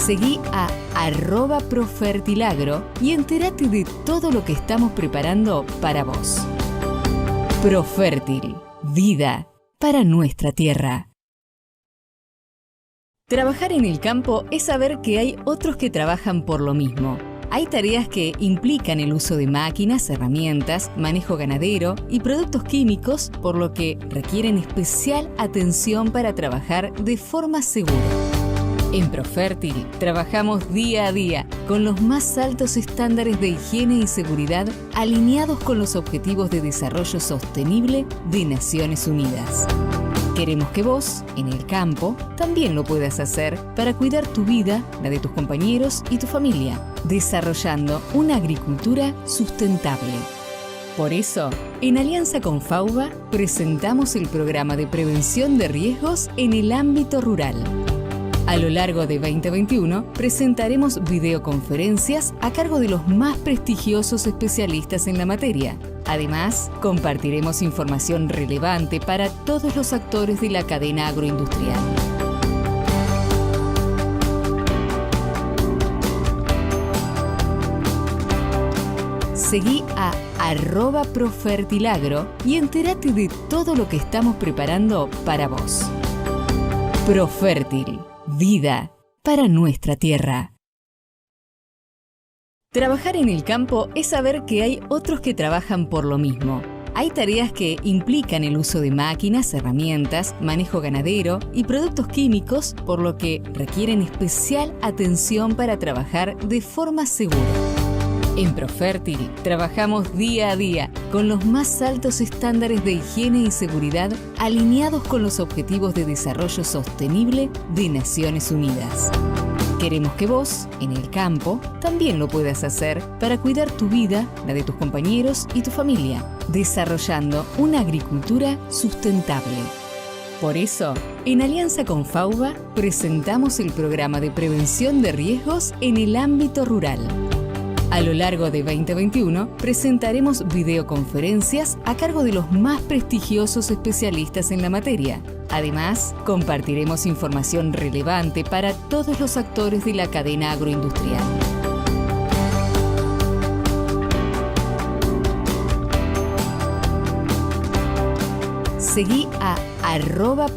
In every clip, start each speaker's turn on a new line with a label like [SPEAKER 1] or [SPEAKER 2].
[SPEAKER 1] Seguí a @Profertilagro y entérate de todo lo que estamos preparando para vos. Profértil, vida para nuestra tierra. Trabajar en el campo es saber que hay otros que trabajan por lo mismo. Hay tareas que implican el uso de máquinas, herramientas, manejo ganadero y productos químicos, por lo que requieren especial atención para trabajar de forma segura. En Profértil trabajamos día a día con los más altos estándares de higiene y seguridad alineados con los Objetivos de Desarrollo Sostenible de Naciones Unidas. Queremos que vos, en el campo, también lo puedas hacer para cuidar tu vida, la de tus compañeros y tu familia, desarrollando una agricultura sustentable. Por eso, en alianza con FAUBA, presentamos el programa de prevención de riesgos en el ámbito rural. A lo largo de 2021, presentaremos videoconferencias a cargo de los más prestigiosos especialistas en la materia. Además, compartiremos información relevante para todos los actores de la cadena agroindustrial. Seguí a @Profertilagro y entérate de todo lo que estamos preparando para vos. Profértil, vida para nuestra tierra. Trabajar en el campo es saber que hay otros que trabajan por lo mismo. Hay tareas que implican el uso de máquinas, herramientas, manejo ganadero y productos químicos, por lo que requieren especial atención para trabajar de forma segura. En Profértil trabajamos día a día con los más altos estándares de higiene y seguridad alineados con los Objetivos de Desarrollo Sostenible de Naciones Unidas. Queremos que vos, en el campo, también lo puedas hacer para cuidar tu vida, la de tus compañeros y tu familia, desarrollando una agricultura sustentable. Por eso, en alianza con FAUBA, presentamos el programa de prevención de riesgos en el ámbito rural. A lo largo de 2021, presentaremos videoconferencias a cargo de los más prestigiosos especialistas en la materia. Además, compartiremos información relevante para todos los actores de la cadena agroindustrial. Seguí a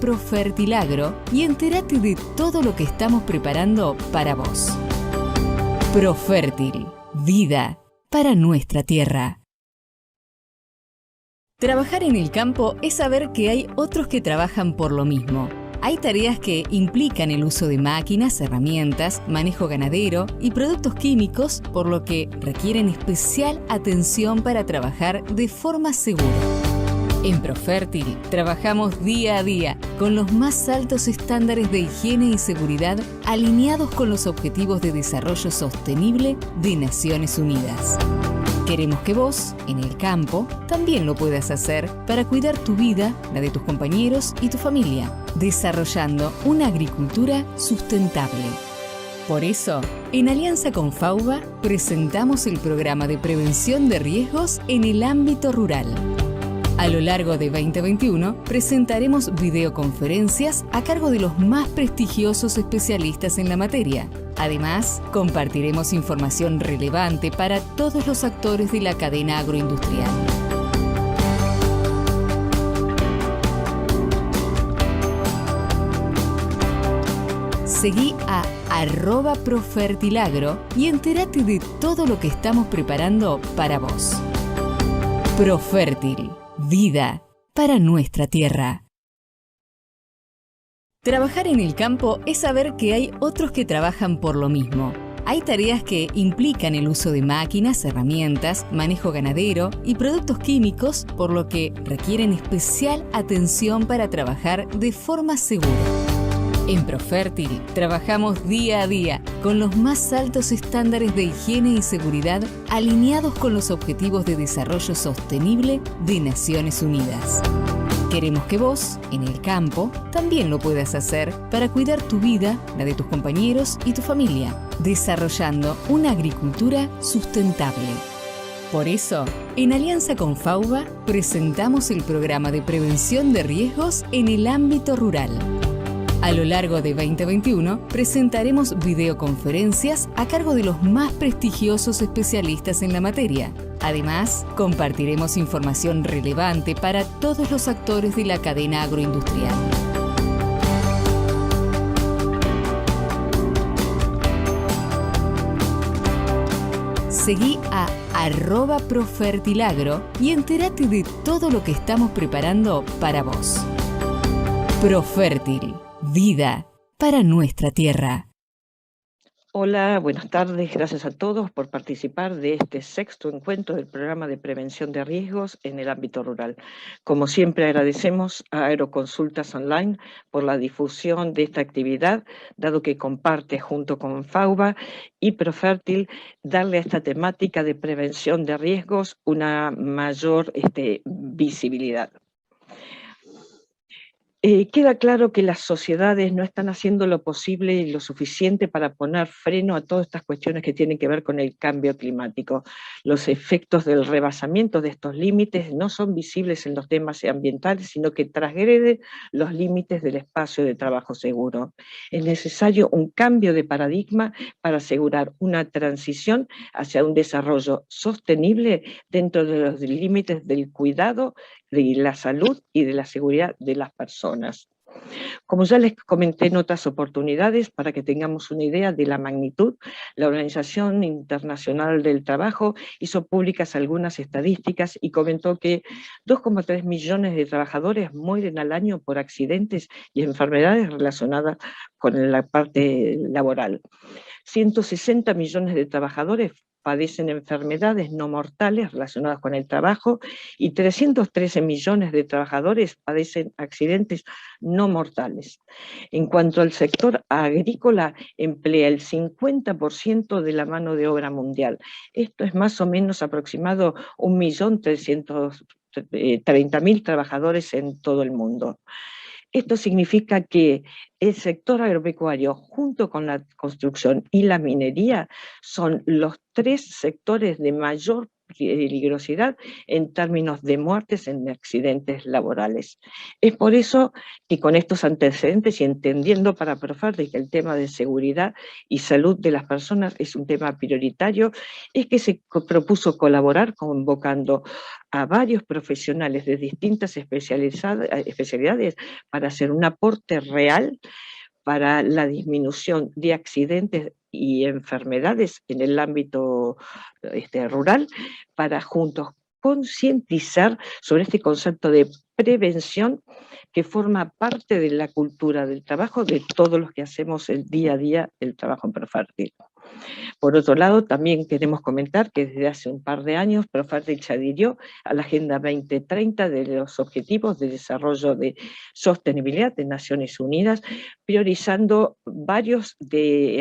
[SPEAKER 1] @Profertilagro y entérate de todo lo que estamos preparando para vos. Profértil, vida para nuestra tierra. Trabajar en el campo es saber que hay otros que trabajan por lo mismo. Hay tareas que implican el uso de máquinas, herramientas, manejo ganadero y productos químicos, por lo que requieren especial atención para trabajar de forma segura. En Profértil trabajamos día a día con los más altos estándares de higiene y seguridad alineados con los Objetivos de Desarrollo Sostenible de Naciones Unidas. Queremos que vos, en el campo, también lo puedas hacer para cuidar tu vida, la de tus compañeros y tu familia, desarrollando una agricultura sustentable. Por eso, en alianza con FAUBA, presentamos el programa de prevención de riesgos en el ámbito rural. A lo largo de 2021, presentaremos videoconferencias a cargo de los más prestigiosos especialistas en la materia. Además, compartiremos información relevante para todos los actores de la cadena agroindustrial. Seguí a @Profertilagro y entérate de todo lo que estamos preparando para vos. Profértil, vida para nuestra tierra. Trabajar en el campo es saber que hay otros que trabajan por lo mismo. Hay tareas que implican el uso de máquinas, herramientas, manejo ganadero y productos químicos, por lo que requieren especial atención para trabajar de forma segura. En Profértil trabajamos día a día con los más altos estándares de higiene y seguridad alineados con los Objetivos de Desarrollo Sostenible de Naciones Unidas. Queremos que vos, en el campo, también lo puedas hacer para cuidar tu vida, la de tus compañeros y tu familia, desarrollando una agricultura sustentable. Por eso, en alianza con FAUBA, presentamos el programa de prevención de riesgos en el ámbito rural. A lo largo de 2021 presentaremos videoconferencias a cargo de los más prestigiosos especialistas en la materia. Además, compartiremos información relevante para todos los actores de la cadena agroindustrial. Seguí a @Profertilagro y entérate de todo lo que estamos preparando para vos. Profértil, vida para nuestra tierra.
[SPEAKER 2] Hola, buenas tardes. Gracias a todos por participar de este sexto encuentro del programa de prevención de riesgos en el ámbito rural. Como siempre, agradecemos a Agroconsultas Online por la difusión de esta actividad, dado que comparte junto con FAUBA y Profértil darle a esta temática de prevención de riesgos una mayor visibilidad. Queda claro que las sociedades no están haciendo lo posible y lo suficiente para poner freno a todas estas cuestiones que tienen que ver con el cambio climático. Los efectos del rebasamiento de estos límites no son visibles en los temas ambientales, sino que transgreden los límites del espacio de trabajo seguro. Es necesario un cambio de paradigma para asegurar una transición hacia un desarrollo sostenible dentro de los límites del cuidado de la salud y de la seguridad de las personas. Como ya les comenté en otras oportunidades, para que tengamos una idea de la magnitud, la Organización Internacional del Trabajo hizo públicas algunas estadísticas y comentó que 2,3 millones de trabajadores mueren al año por accidentes y enfermedades relacionadas con la parte laboral. 160 millones de trabajadores padecen enfermedades no mortales relacionadas con el trabajo y 313 millones de trabajadores padecen accidentes no mortales. En cuanto al sector agrícola, emplea el 50% de la mano de obra mundial. Esto es más o menos aproximado 1.330.000 trabajadores en todo el mundo. Esto significa que el sector agropecuario, junto con la construcción y la minería, son los 3 sectores de mayor peligrosidad en términos de muertes en accidentes laborales. Es por eso que con estos antecedentes y entendiendo para Profértil que el tema de seguridad y salud de las personas es un tema prioritario, es que se propuso colaborar convocando a varios profesionales de distintas especialidades para hacer un aporte real para la disminución de accidentes y enfermedades en el ámbito rural, para juntos concientizar sobre este concepto de prevención que forma parte de la cultura del trabajo de todos los que hacemos el día a día el trabajo en Profértil. Por otro lado, también queremos comentar que desde hace un par de años Profértil se adhirió a la Agenda 2030 de los Objetivos de Desarrollo de Sostenibilidad de Naciones Unidas, priorizando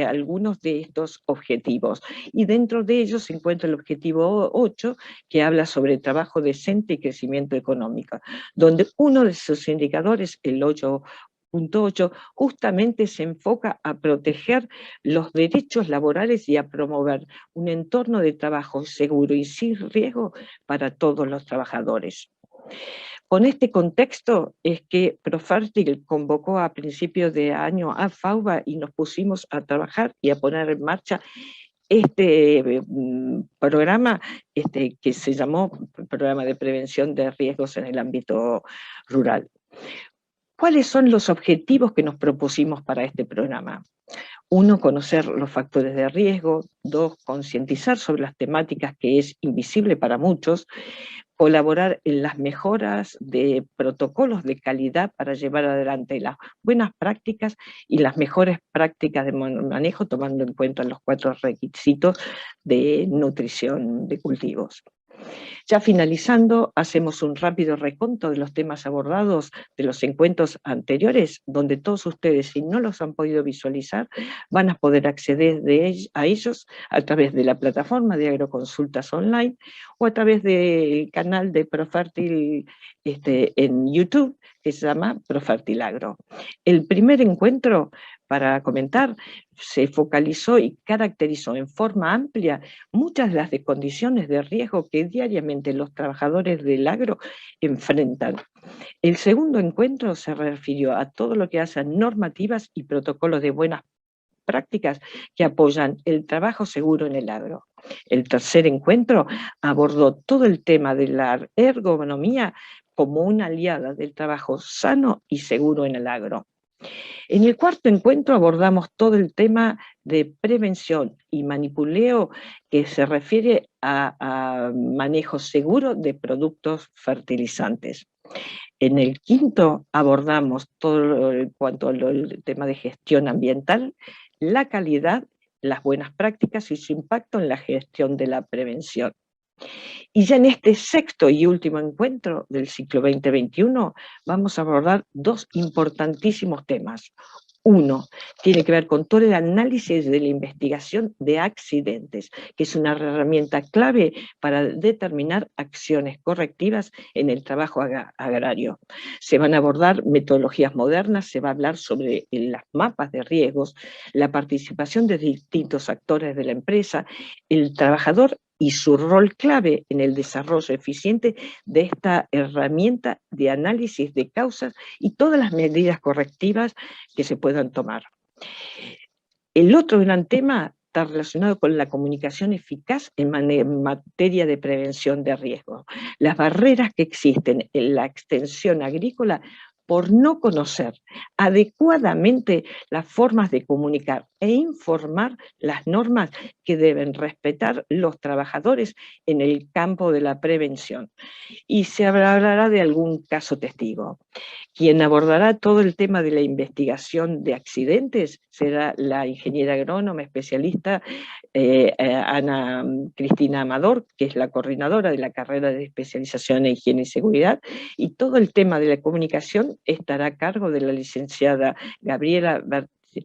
[SPEAKER 2] algunos de estos objetivos. Y dentro de ellos se encuentra el objetivo 8, que habla sobre trabajo decente y crecimiento económico, donde uno de sus indicadores, el 8.8, justamente se enfoca a proteger los derechos laborales y a promover un entorno de trabajo seguro y sin riesgo para todos los trabajadores. Con este contexto es que Profértil convocó a principios de año a FAUBA y nos pusimos a trabajar y a poner en marcha este programa que se llamó Programa de Prevención de Riesgos en el Ámbito Rural. ¿Cuáles son los objetivos que nos propusimos para este programa? 1, conocer los factores de riesgo. 2, concientizar sobre las temáticas que es invisible para muchos. Colaborar en las mejoras de protocolos de calidad para llevar adelante las buenas prácticas y las mejores prácticas de manejo, tomando en cuenta los 4 requisitos de nutrición de cultivos. Ya finalizando, hacemos un rápido reconto de los temas abordados de los encuentros anteriores, donde todos ustedes, si no los han podido visualizar, van a poder acceder a ellos a través de la plataforma de Agroconsultas Online o a través del canal de Profértil en YouTube, que se llama Profertilagro. El primer encuentro, para comentar, se focalizó y caracterizó en forma amplia muchas de las condiciones de riesgo que diariamente los trabajadores del agro enfrentan. El segundo encuentro se refirió a todo lo que hacen normativas y protocolos de buenas prácticas que apoyan el trabajo seguro en el agro. El tercer encuentro abordó todo el tema de la ergonomía como una aliada del trabajo sano y seguro en el agro. En el cuarto encuentro abordamos todo el tema de prevención y manipuleo que se refiere a manejo seguro de productos fertilizantes. En el quinto abordamos todo en cuanto al tema de gestión ambiental, la calidad, las buenas prácticas y su impacto en la gestión de la prevención. Y ya en este sexto y último encuentro del ciclo 2021 vamos a abordar dos importantísimos temas. Uno, tiene que ver con todo el análisis de la investigación de accidentes, que es una herramienta clave para determinar acciones correctivas en el trabajo agrario. Se van a abordar metodologías modernas, se va a hablar sobre las mapas de riesgos, la participación de distintos actores de la empresa, el trabajador y su rol clave en el desarrollo eficiente de esta herramienta de análisis de causas y todas las medidas correctivas que se puedan tomar. El otro gran tema está relacionado con la comunicación eficaz en materia de prevención de riesgos. Las barreras que existen en la extensión agrícola por no conocer adecuadamente las formas de comunicar e informar las normas que deben respetar los trabajadores en el campo de la prevención. Y se hablará de algún caso testigo. Quien abordará todo el tema de la investigación de accidentes será la ingeniera agrónoma especialista Ana Cristina Amador, que es la coordinadora de la carrera de especialización en higiene y seguridad, y todo el tema de la comunicación estará a cargo de la licenciada Gabriela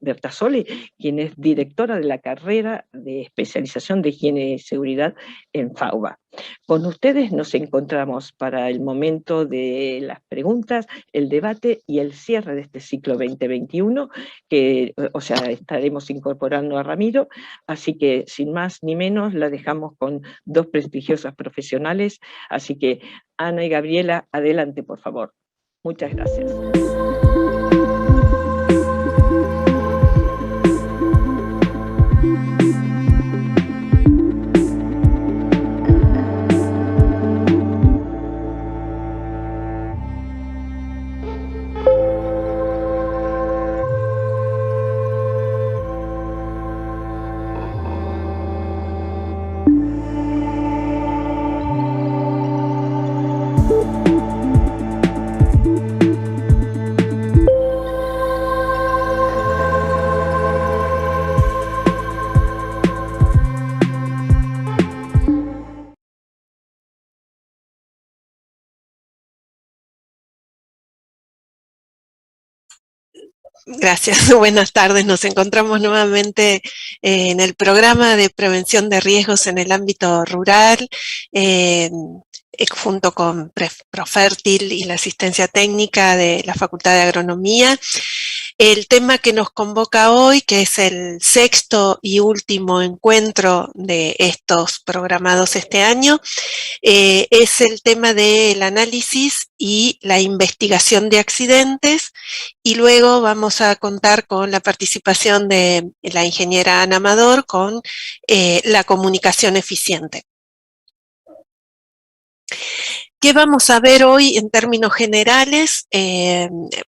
[SPEAKER 2] Bertasoli, quien es directora de la carrera de especialización de higiene y seguridad en FAUBA. Con ustedes nos encontramos para el momento de las preguntas, el debate y el cierre de este ciclo 2021, que, o sea, estaremos incorporando a Ramiro, así que sin más ni menos la dejamos con dos prestigiosas profesionales, así que Ana y Gabriela, adelante por favor. Muchas gracias.
[SPEAKER 3] Gracias, buenas tardes. Nos encontramos nuevamente en el programa de prevención de riesgos en el ámbito rural, junto con Profertil y la asistencia técnica de la Facultad de Agronomía. El tema que nos convoca hoy, que es el sexto y último encuentro de estos programados este año, es el tema del análisis y la investigación de accidentes, y luego vamos a contar con la participación de la ingeniera Ana Amador con la comunicación eficiente. ¿Qué vamos a ver hoy en términos generales?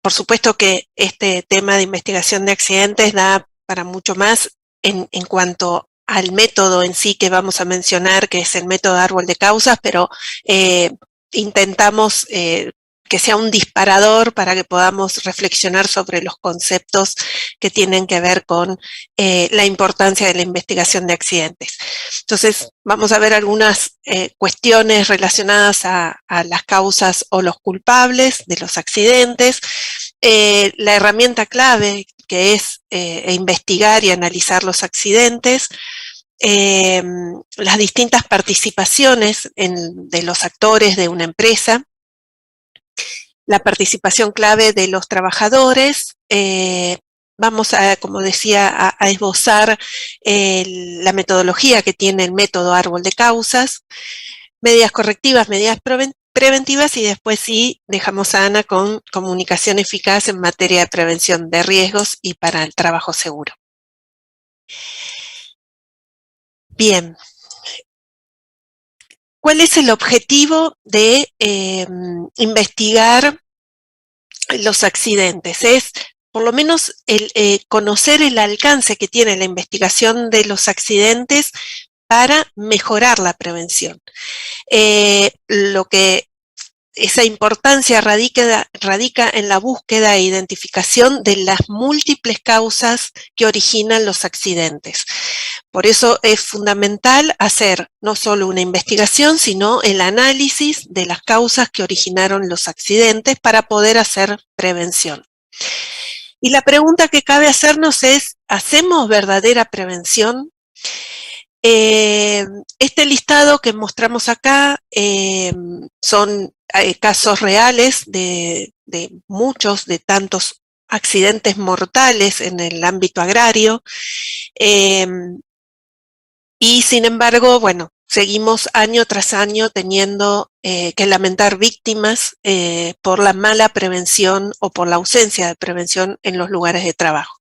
[SPEAKER 3] Por supuesto que este tema de investigación de accidentes da para mucho más en cuanto al método en sí que vamos a mencionar, que es el método árbol de causas, pero intentamos que sea un disparador para que podamos reflexionar sobre los conceptos que tienen que ver con la importancia de la investigación de accidentes. Entonces, vamos a ver algunas cuestiones relacionadas a las causas o los culpables de los accidentes, la herramienta clave que es investigar y analizar los accidentes, las distintas participaciones de los actores de una empresa, la participación clave de los trabajadores. Vamos a, como decía, a esbozar la metodología que tiene el método árbol de causas, medidas correctivas, medidas preventivas, y después sí dejamos a Ana con comunicación eficaz en materia de prevención de riesgos y para el trabajo seguro. Bien. ¿Cuál es el objetivo de investigar los accidentes? Es por lo menos conocer el alcance que tiene la investigación de los accidentes para mejorar la prevención. Esa importancia radica en la búsqueda e identificación de las múltiples causas que originan los accidentes. Por eso es fundamental hacer no solo una investigación, sino el análisis de las causas que originaron los accidentes para poder hacer prevención. Y la pregunta que cabe hacernos es, ¿hacemos verdadera prevención? Este listado que mostramos acá son casos reales de muchos, de tantos accidentes mortales en el ámbito agrario, y sin embargo, bueno, seguimos año tras año teniendo que lamentar víctimas por la mala prevención o por la ausencia de prevención en los lugares de trabajo.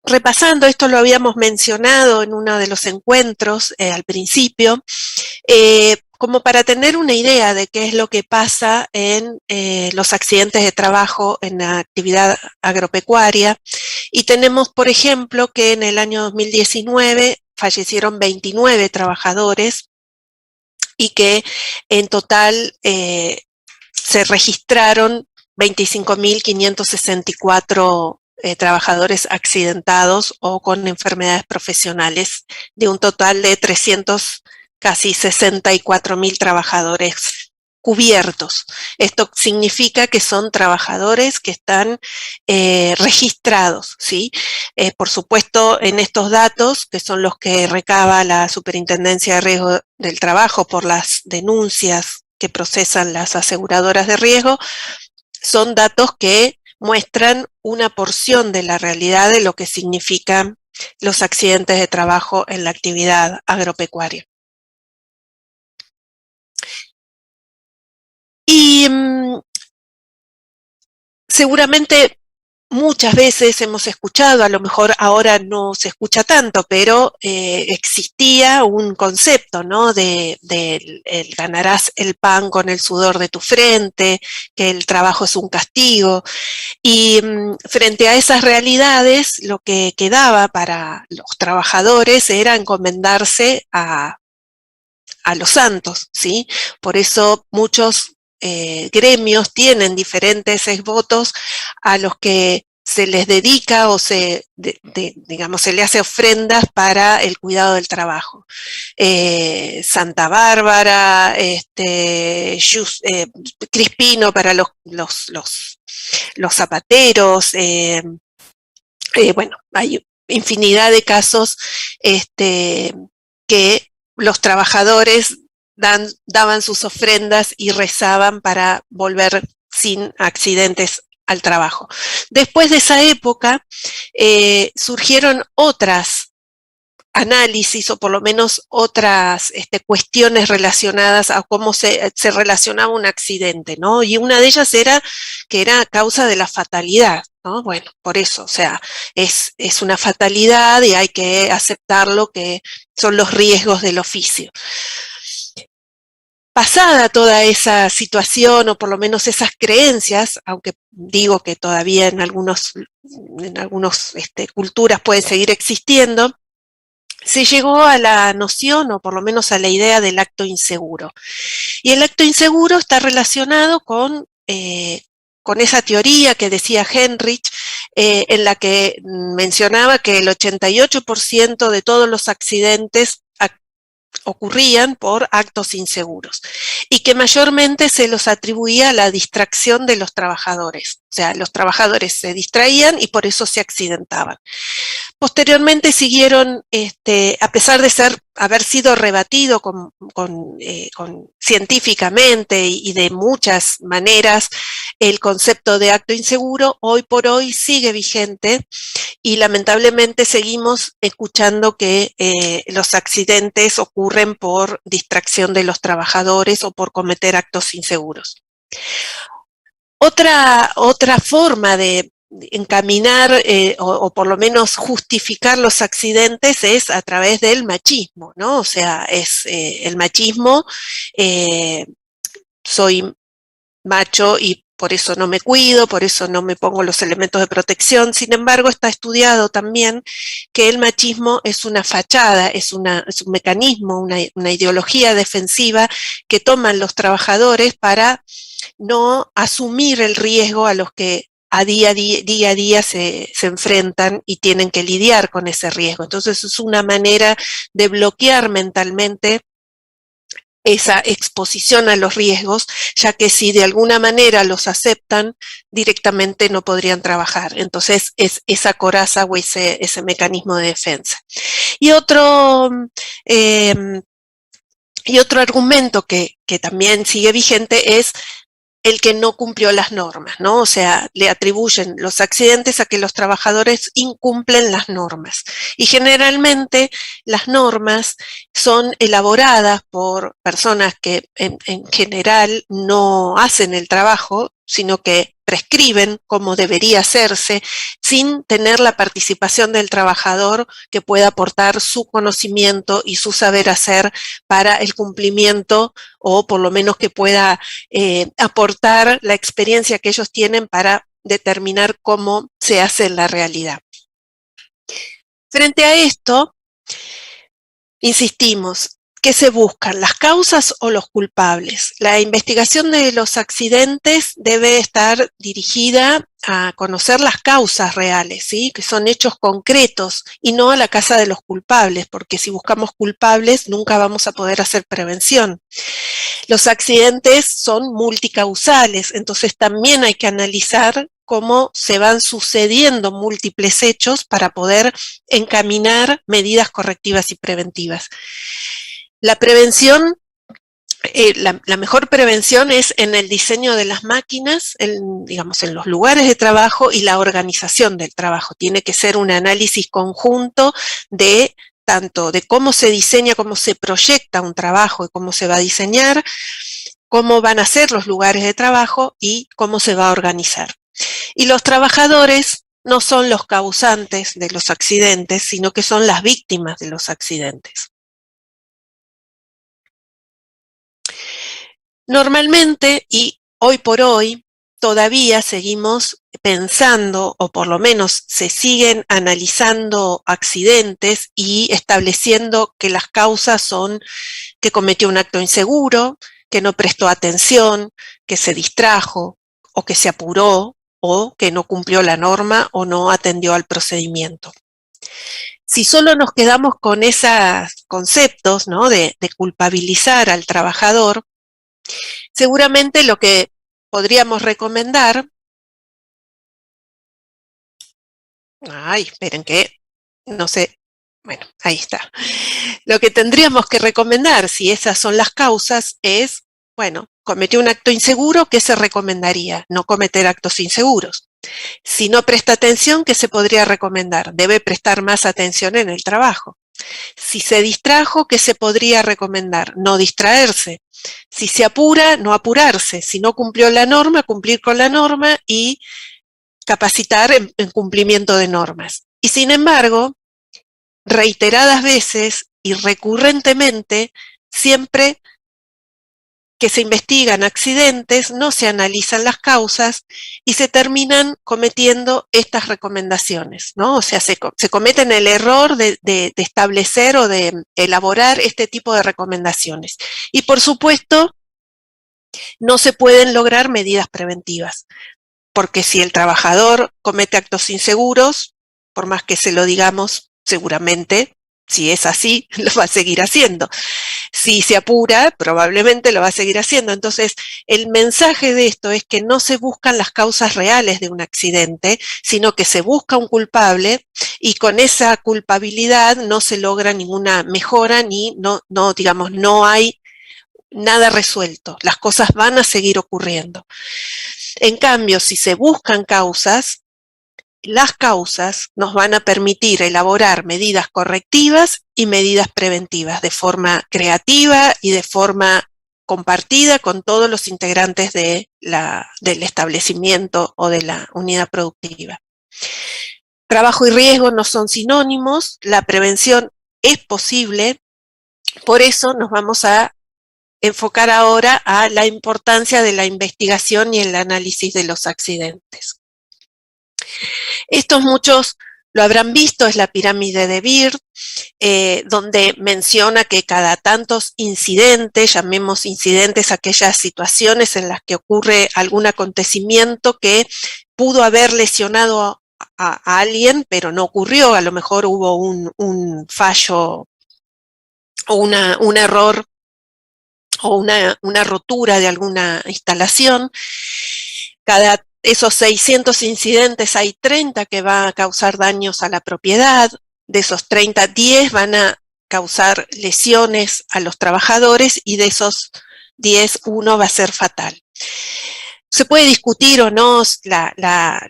[SPEAKER 3] Repasando, esto lo habíamos mencionado en uno de los encuentros al principio, como para tener una idea de qué es lo que pasa en los accidentes de trabajo en la actividad agropecuaria. Y tenemos, por ejemplo, que en el año 2019 fallecieron 29 trabajadores y que en total se registraron 25.564 trabajadores accidentados o con enfermedades profesionales, de un total de casi 64.000 trabajadores cubiertos. Esto significa que son trabajadores que están registrados, ¿sí? Por supuesto, en estos datos, que son los que recaba la Superintendencia de Riesgo del Trabajo por las denuncias que procesan las aseguradoras de riesgo, son datos que muestran una porción de la realidad de lo que significan los accidentes de trabajo en la actividad agropecuaria. Y seguramente muchas veces hemos escuchado, a lo mejor ahora no se escucha tanto, pero existía un concepto, ¿no? de ganarás el pan con el sudor de tu frente, que el trabajo es un castigo. Y frente a esas realidades, lo que quedaba para los trabajadores era encomendarse a los santos, ¿sí? Por eso muchos gremios tienen diferentes exvotos a los que se les dedica o digamos, se le hace ofrendas para el cuidado del trabajo. Santa Bárbara, Crispino para los zapateros, bueno, hay infinidad de casos que los trabajadores daban sus ofrendas y rezaban para volver sin accidentes al trabajo. Después de esa época surgieron otras análisis o por lo menos otras cuestiones relacionadas a cómo se relacionaba un accidente, ¿no? Y una de ellas era que era causa de la fatalidad, ¿no? Bueno, por eso, o sea, es una fatalidad y hay que aceptarlo, que son los riesgos del oficio. Pasada toda esa situación, o por lo menos esas creencias, aunque digo que todavía en algunas culturas pueden seguir existiendo, se llegó a la noción, o por lo menos a la idea del acto inseguro. Y el acto inseguro está relacionado con esa teoría que decía Henrich, en la que mencionaba que el 88% de todos los accidentes ocurrían por actos inseguros y que mayormente se los atribuía a la distracción de los trabajadores. O sea, los trabajadores se distraían y por eso se accidentaban. Posteriormente siguieron, a pesar de haber sido rebatido científicamente y de muchas maneras, el concepto de acto inseguro hoy por hoy sigue vigente y lamentablemente seguimos escuchando que los accidentes ocurren por distracción de los trabajadores o por cometer actos inseguros. Otra forma de encaminar o por lo menos justificar los accidentes es a través del machismo, ¿no? O sea, es el machismo, soy macho y por eso no me cuido, por eso no me pongo los elementos de protección. Sin embargo, está estudiado también que el machismo es una fachada, es un mecanismo, una ideología defensiva que toman los trabajadores para no asumir el riesgo a los que día a día se enfrentan y tienen que lidiar con ese riesgo. Entonces es una manera de bloquear mentalmente esa exposición a los riesgos, ya que si de alguna manera los aceptan, directamente no podrían trabajar. Entonces es esa coraza o ese mecanismo de defensa. Y otro argumento que también sigue vigente es el que no cumplió las normas, ¿no? O sea, le atribuyen los accidentes a que los trabajadores incumplen las normas. Y generalmente las normas son elaboradas por personas que en general no hacen el trabajo, sino que prescriben cómo debería hacerse, sin tener la participación del trabajador que pueda aportar su conocimiento y su saber hacer para el cumplimiento, o por lo menos que pueda aportar la experiencia que ellos tienen para determinar cómo se hace en la realidad. Frente a esto, insistimos, ¿qué se buscan? ¿Las causas o los culpables? La investigación de los accidentes debe estar dirigida a conocer las causas reales, ¿sí? Que son hechos concretos y no a la casa de los culpables, porque si buscamos culpables nunca vamos a poder hacer prevención. Los accidentes son multicausales, entonces también hay que analizar cómo se van sucediendo múltiples hechos para poder encaminar medidas correctivas y preventivas. La prevención, la mejor prevención es en el diseño de las máquinas, digamos, en los lugares de trabajo y la organización del trabajo. Tiene que ser un análisis conjunto de tanto de cómo se diseña, cómo se proyecta un trabajo y cómo se va a diseñar, cómo van a ser los lugares de trabajo y cómo se va a organizar. Y los trabajadores no son los causantes de los accidentes, sino que son las víctimas de los accidentes. Normalmente, y hoy por hoy, todavía seguimos pensando, o por lo menos se siguen analizando accidentes y estableciendo que las causas son que cometió un acto inseguro, que no prestó atención, que se distrajo, o que se apuró, o que no cumplió la norma o no atendió al procedimiento. Si solo nos quedamos con esos conceptos, ¿no?, de culpabilizar al trabajador, seguramente lo que podríamos recomendar, esperen que no sé, bueno, ahí está. Lo que tendríamos que recomendar, si esas son las causas, es, bueno, cometió un acto inseguro, ¿qué se recomendaría? No cometer actos inseguros. Si no presta atención, ¿qué se podría recomendar? Debe prestar más atención en el trabajo. Si se distrajo, ¿qué se podría recomendar? No distraerse. Si se apura, no apurarse. Si no cumplió la norma, cumplir con la norma y capacitar en cumplimiento de normas. Y sin embargo, reiteradas veces y recurrentemente, siempre que se investigan accidentes, no se analizan las causas y se terminan cometiendo estas recomendaciones, ¿no? O sea, se cometen el error de establecer o de elaborar este tipo de recomendaciones. Y por supuesto, no se pueden lograr medidas preventivas, porque si el trabajador comete actos inseguros, por más que se lo digamos, seguramente, si es así, lo va a seguir haciendo. Si se apura, probablemente lo va a seguir haciendo. Entonces, el mensaje de esto es que no se buscan las causas reales de un accidente, sino que se busca un culpable y con esa culpabilidad no se logra ninguna mejora ni no hay nada resuelto, las cosas van a seguir ocurriendo. En cambio, si se buscan causas, las causas nos van a permitir elaborar medidas correctivas y medidas preventivas de forma creativa y de forma compartida con todos los integrantes del establecimiento o de la unidad productiva. Trabajo y riesgo no son sinónimos, la prevención es posible, por eso nos vamos a enfocar ahora a la importancia de la investigación y el análisis de los accidentes. Estos muchos lo habrán visto, es la pirámide de Beard, donde menciona que cada tantos incidentes, llamemos incidentes aquellas situaciones en las que ocurre algún acontecimiento que pudo haber lesionado a alguien, pero no ocurrió, a lo mejor hubo un fallo o un error o una rotura de alguna instalación. Cada esos 600 incidentes hay 30 que van a causar daños a la propiedad, de esos 30, 10 van a causar lesiones a los trabajadores y de esos 10, 1 va a ser fatal. Se puede discutir o no la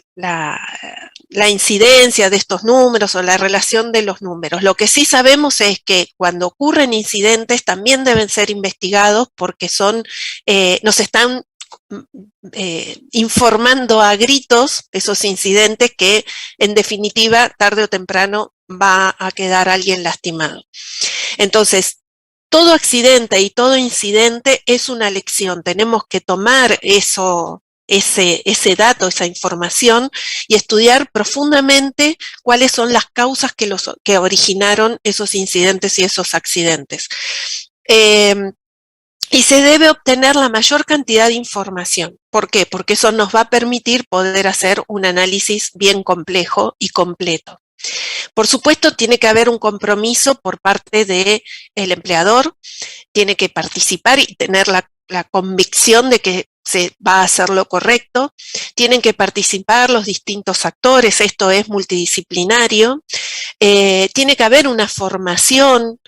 [SPEAKER 3] incidencia de estos números o la relación de los números. Lo que sí sabemos es que cuando ocurren incidentes también deben ser investigados porque nos están informando a gritos esos incidentes que en definitiva tarde o temprano va a quedar alguien lastimado. Entonces, todo accidente y todo incidente es una lección. Tenemos que tomar ese dato, esa información y estudiar profundamente cuáles son las causas que originaron esos incidentes y esos accidentes. Y se debe obtener la mayor cantidad de información. ¿Por qué? Porque eso nos va a permitir poder hacer un análisis bien complejo y completo. Por supuesto, tiene que haber un compromiso por parte del empleador, tiene que participar y tener la convicción de que se va a hacer lo correcto, tienen que participar los distintos actores, esto es multidisciplinario, tiene que haber una formación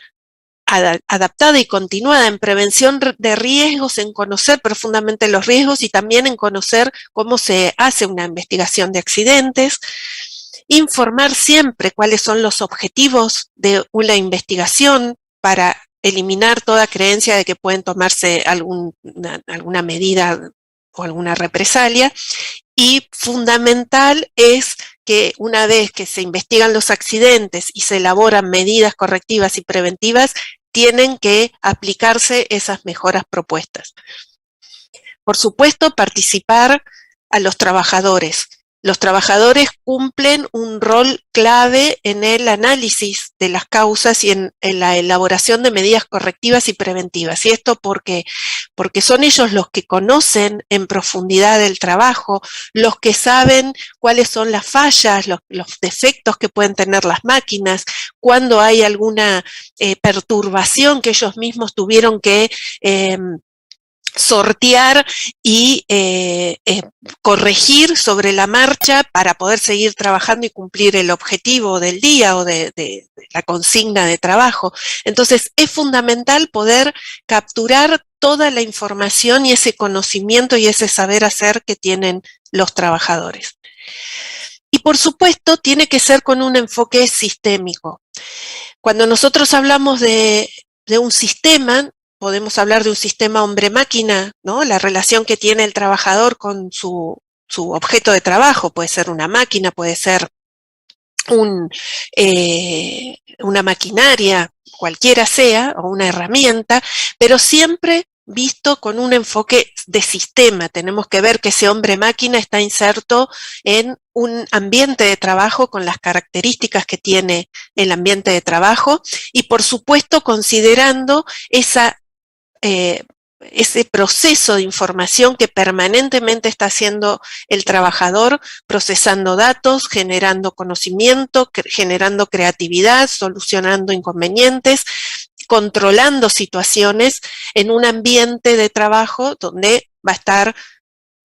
[SPEAKER 3] adaptada y continuada en prevención de riesgos, en conocer profundamente los riesgos y también en conocer cómo se hace una investigación de accidentes, informar siempre cuáles son los objetivos de una investigación para eliminar toda creencia de que pueden tomarse alguna medida o alguna represalia. Y fundamental es que una vez que se investigan los accidentes y se elaboran medidas correctivas y preventivas, tienen que aplicarse esas mejoras propuestas. Por supuesto, participar a los trabajadores. Los trabajadores cumplen un rol clave en el análisis de las causas y en la elaboración de medidas correctivas y preventivas. ¿Y esto por qué? Porque son ellos los que conocen en profundidad el trabajo, los que saben cuáles son las fallas, los defectos que pueden tener las máquinas, cuando hay alguna perturbación que ellos mismos tuvieron que sortear y corregir sobre la marcha para poder seguir trabajando y cumplir el objetivo del día o de la consigna de trabajo. Entonces, es fundamental poder capturar toda la información y ese conocimiento y ese saber hacer que tienen los trabajadores. Y por supuesto, tiene que ser con un enfoque sistémico. Cuando nosotros hablamos de un sistema, podemos hablar de un sistema hombre-máquina, ¿no? La relación que tiene el trabajador con su objeto de trabajo, puede ser una máquina, puede ser una maquinaria, cualquiera sea, o una herramienta, pero siempre visto con un enfoque de sistema. Tenemos que ver que ese hombre-máquina está inserto en un ambiente de trabajo con las características que tiene el ambiente de trabajo y, por supuesto, considerando ese proceso de información que permanentemente está haciendo el trabajador, procesando datos, generando conocimiento, generando creatividad, solucionando inconvenientes, controlando situaciones en un ambiente de trabajo donde va a estar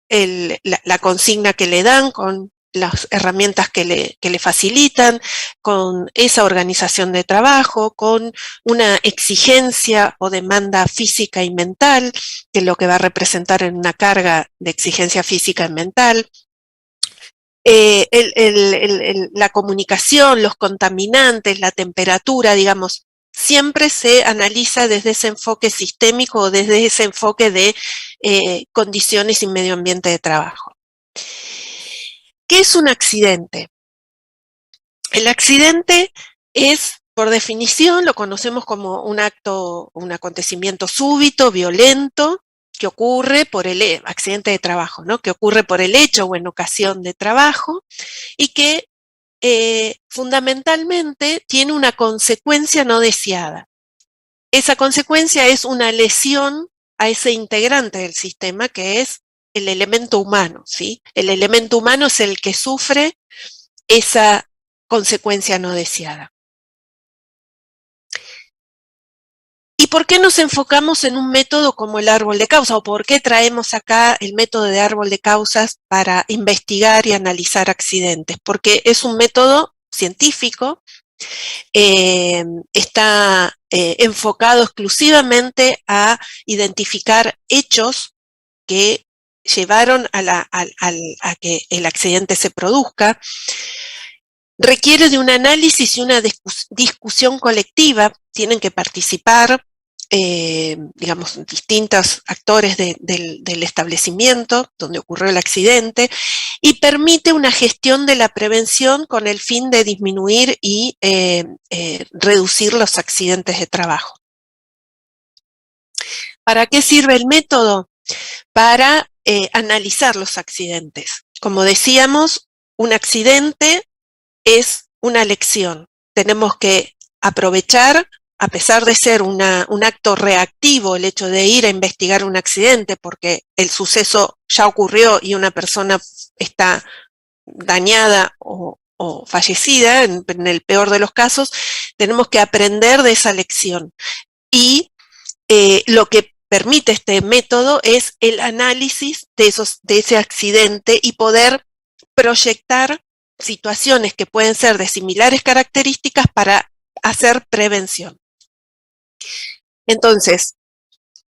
[SPEAKER 3] la consigna que le dan con las herramientas que le facilitan, con esa organización de trabajo, con una exigencia o demanda física y mental, que es lo que va a representar en una carga de exigencia física y mental. La comunicación, los contaminantes, la temperatura, digamos, siempre se analiza desde ese enfoque sistémico o desde ese enfoque de condiciones y medio ambiente de trabajo. ¿Qué es un accidente? El accidente es, por definición, lo conocemos como un acto, un acontecimiento súbito, violento, que ocurre por el accidente de trabajo, ¿no? Que ocurre por el hecho o en ocasión de trabajo y que fundamentalmente tiene una consecuencia no deseada. Esa consecuencia es una lesión a ese integrante del sistema que es el elemento humano, ¿sí? El elemento humano es el que sufre esa consecuencia no deseada. ¿Y por qué nos enfocamos en un método como el árbol de causas? ¿O por qué traemos acá el método de árbol de causas para investigar y analizar accidentes? Porque es un método científico, está enfocado exclusivamente a identificar hechos que llevaron a que el accidente se produzca. Requiere de un análisis y una discusión colectiva. Tienen que participar, digamos, distintos actores del establecimiento donde ocurrió el accidente, y permite una gestión de la prevención con el fin de disminuir y reducir los accidentes de trabajo. ¿Para qué sirve el método? Para analizar los accidentes. Como decíamos, un accidente es una lección. Tenemos que aprovechar, a pesar de ser un acto reactivo, el hecho de ir a investigar un accidente, porque el suceso ya ocurrió y una persona está dañada o fallecida, en el peor de los casos, tenemos que aprender de esa lección. Y lo que permite este método es el análisis de ese accidente y poder proyectar situaciones que pueden ser de similares características para hacer prevención. Entonces,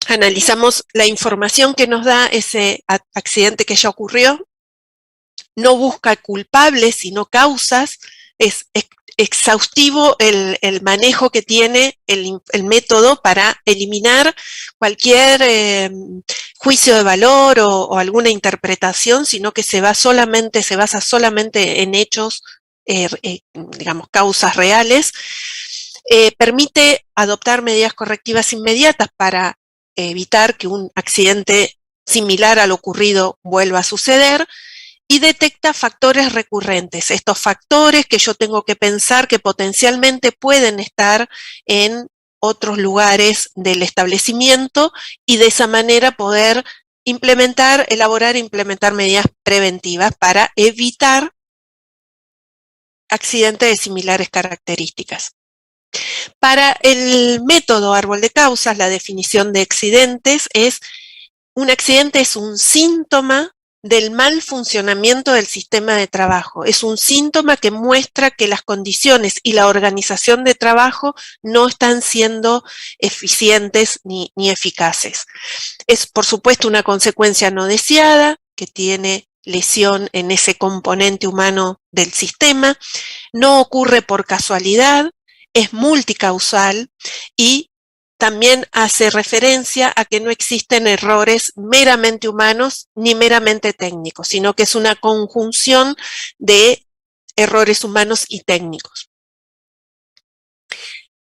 [SPEAKER 3] analizamos la información que nos da ese accidente que ya ocurrió, no busca culpables, sino causas, es exhaustivo el manejo que tiene el método para eliminar cualquier juicio de valor o alguna interpretación, sino que se basa solamente en hechos, digamos, causas reales. Permite adoptar medidas correctivas inmediatas para evitar que un accidente similar al ocurrido vuelva a suceder, y detecta factores recurrentes, estos factores que yo tengo que pensar que potencialmente pueden estar en otros lugares del establecimiento, y de esa manera poder elaborar e implementar medidas preventivas para evitar accidentes de similares características. Para el método árbol de causas, la definición de accidentes es: un accidente es un síntoma del mal funcionamiento del sistema de trabajo. Es un síntoma que muestra que las condiciones y la organización de trabajo no están siendo eficientes ni eficaces. Es, por supuesto, una consecuencia no deseada que tiene lesión en ese componente humano del sistema. No ocurre por casualidad, es multicausal y también hace referencia a que no existen errores meramente humanos ni meramente técnicos, sino que es una conjunción de errores humanos y técnicos.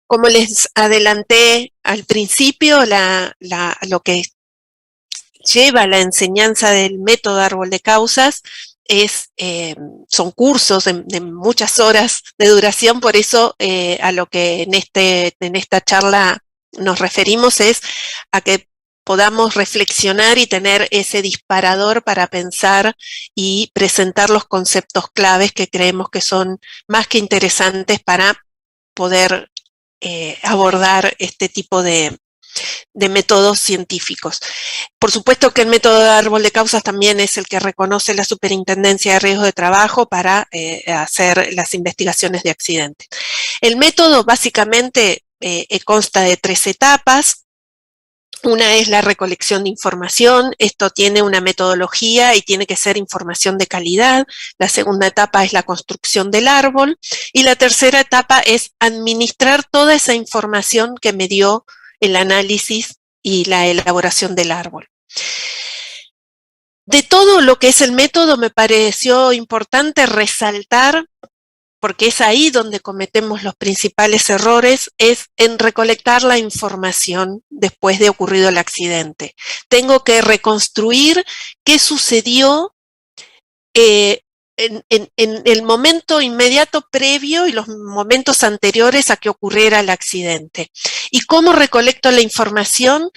[SPEAKER 3] Como les adelanté al principio, lo que lleva a la enseñanza del método árbol de causas son cursos de muchas horas de duración. Por eso a lo que en esta charla nos referimos es a que podamos reflexionar y tener ese disparador para pensar y presentar los conceptos claves que creemos que son más que interesantes para poder abordar este tipo de de métodos científicos. Por supuesto que el método de árbol de causas también es el que reconoce la Superintendencia de Riesgos de Trabajo para hacer las investigaciones de accidentes. El método básicamente consta de 3 etapas. Una es la recolección de información, esto tiene una metodología y tiene que ser información de calidad. La segunda etapa es la construcción del árbol y la tercera etapa es administrar toda esa información que me dio el análisis y la elaboración del árbol. De todo lo que es el método me pareció importante resaltar, porque es ahí donde cometemos los principales errores, es en recolectar la información después de ocurrido el accidente. Tengo que reconstruir qué sucedió en el momento inmediato previo y los momentos anteriores a que ocurriera el accidente. ¿Y cómo recolecto la información?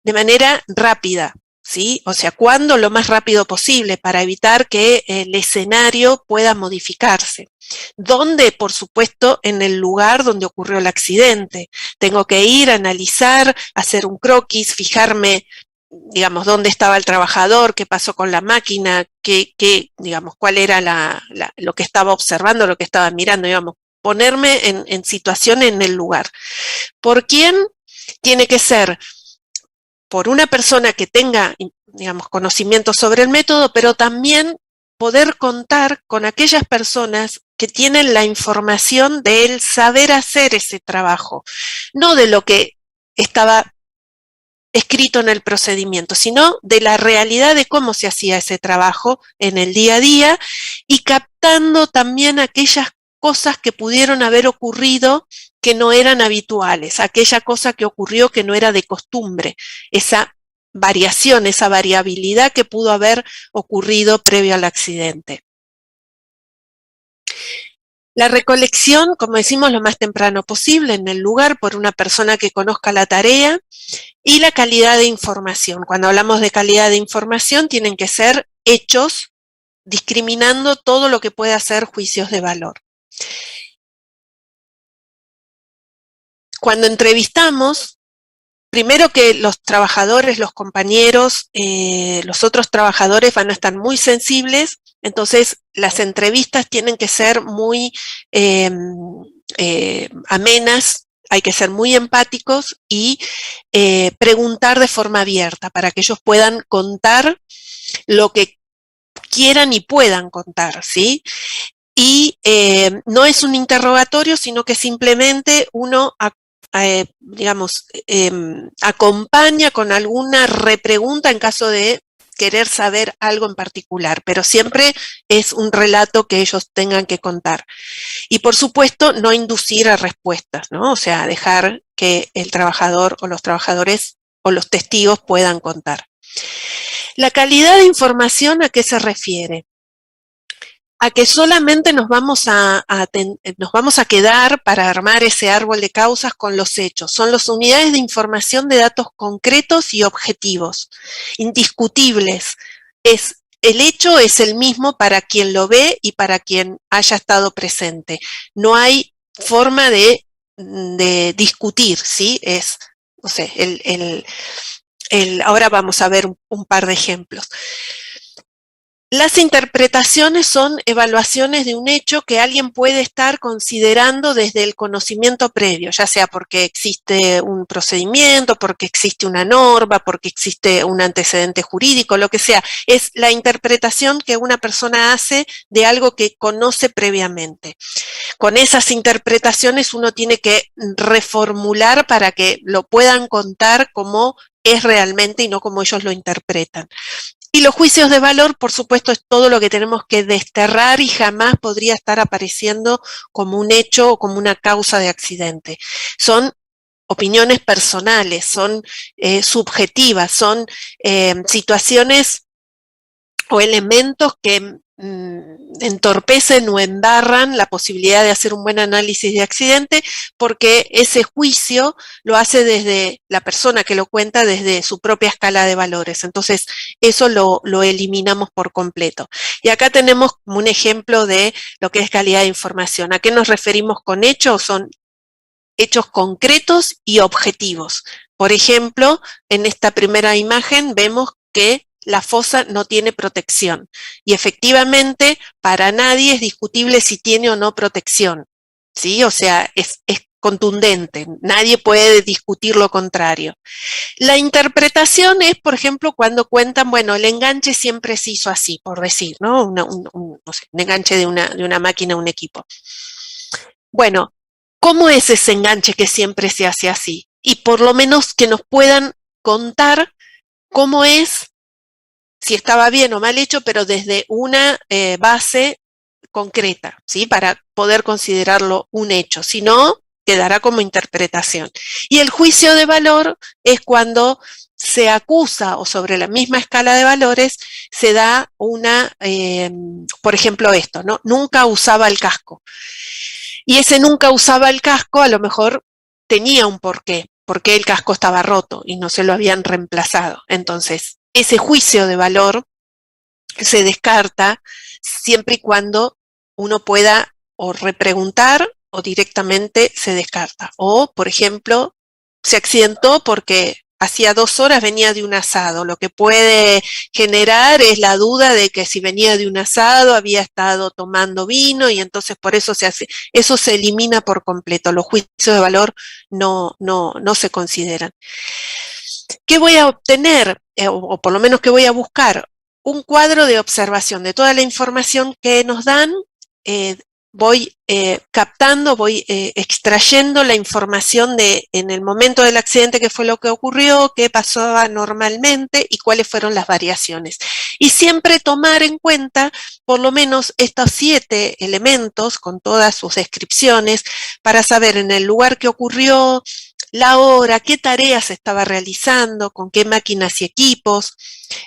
[SPEAKER 3] De manera rápida, ¿sí? O sea, cuándo lo más rápido posible para evitar que el escenario pueda modificarse. ¿Dónde? Por supuesto, en el lugar donde ocurrió el accidente. Tengo que ir a analizar, hacer un croquis, fijarme, digamos, dónde estaba el trabajador, qué pasó con la máquina, digamos, cuál era lo que estaba observando, lo que estaba mirando, digamos, ponerme en situación en el lugar. ¿Por quién? Tiene que ser por una persona que tenga, digamos, conocimiento sobre el método, pero también poder contar con aquellas personas que tienen la información del saber hacer ese trabajo, no de lo que estaba escrito en el procedimiento, sino de la realidad de cómo se hacía ese trabajo en el día a día y captando también aquellas cosas que pudieron haber ocurrido que no eran habituales, aquella cosa que ocurrió que no era de costumbre, esa variación, esa variabilidad que pudo haber ocurrido previo al accidente. La recolección, como decimos, lo más temprano posible en el lugar por una persona que conozca la tarea y la calidad de información. Cuando hablamos de calidad de información, tienen que ser hechos discriminando todo lo que pueda ser juicios de valor. Cuando entrevistamos, primero que los trabajadores, los compañeros, los otros trabajadores van a estar muy sensibles, entonces las entrevistas tienen que ser muy amenas, hay que ser muy empáticos y preguntar de forma abierta para que ellos puedan contar lo que quieran y puedan contar, ¿sí? Y no es un interrogatorio, sino que simplemente uno digamos, acompaña con alguna repregunta en caso de querer saber algo en particular, pero siempre es un relato que ellos tengan que contar. Y por supuesto, no inducir a respuestas, ¿no? O sea, dejar que el trabajador o los trabajadores o los testigos puedan contar. La calidad de información, ¿a qué se refiere? A que solamente nos vamos a quedar para armar ese árbol de causas con los hechos. Son las unidades de información de datos concretos y objetivos, indiscutibles. El hecho es el mismo para quien lo ve y para quien haya estado presente. No hay forma de discutir, ¿sí? No sé, ahora vamos a ver un par de ejemplos. Las interpretaciones son evaluaciones de un hecho que alguien puede estar considerando desde el conocimiento previo, ya sea porque existe un procedimiento, porque existe una norma, porque existe un antecedente jurídico, lo que sea. Es la interpretación que una persona hace de algo que conoce previamente. Con esas interpretaciones uno tiene que reformular para que lo puedan contar como es realmente y no como ellos lo interpretan. Y los juicios de valor, por supuesto, es todo lo que tenemos que desterrar y jamás podría estar apareciendo como un hecho o como una causa de accidente. Son opiniones personales, son subjetivas, son situaciones o elementos que entorpecen o embarran la posibilidad de hacer un buen análisis de accidente, porque ese juicio lo hace desde la persona que lo cuenta, desde su propia escala de valores. Entonces, eso lo eliminamos por completo. Y acá tenemos como un ejemplo de lo que es calidad de información. ¿A qué nos referimos con hechos? Son hechos concretos y objetivos. Por ejemplo, en esta primera imagen vemos que la fosa no tiene protección. Y efectivamente, para nadie es discutible si tiene o no protección, ¿sí? O sea, es contundente. Nadie puede discutir lo contrario. La interpretación es, por ejemplo, cuando cuentan, bueno, el enganche siempre se hizo así, por decir, ¿no? No sé, un enganche de una máquina a un equipo. Bueno, ¿cómo es ese enganche que siempre se hace así? Y por lo menos que nos puedan contar cómo es, si estaba bien o mal hecho, pero desde una base concreta, ¿sí? Para poder considerarlo un hecho. Si no, quedará como interpretación. Y el juicio de valor es cuando se acusa o sobre la misma escala de valores se da una, por ejemplo esto, ¿no? Nunca usaba el casco. Y ese nunca usaba el casco a lo mejor tenía un porqué, porque el casco estaba roto y no se lo habían reemplazado. Entonces, ese juicio de valor se descarta siempre y cuando uno pueda o repreguntar o directamente se descarta. O, por ejemplo, se accidentó porque hacía 2 horas venía de un asado. Lo que puede generar es la duda de que si venía de un asado había estado tomando vino y entonces por eso se hace. Eso se elimina por completo. Los juicios de valor no se consideran. ¿Qué voy a obtener? O por lo menos ¿qué voy a buscar? Un cuadro de observación de toda la información que nos dan, voy captando, voy extrayendo la información de en el momento del accidente qué fue lo que ocurrió, qué pasaba normalmente y cuáles fueron las variaciones. Y siempre tomar en cuenta por lo menos estos 7 elementos con todas sus descripciones para saber en el lugar que ocurrió, la hora, qué tareas estaba realizando, con qué máquinas y equipos,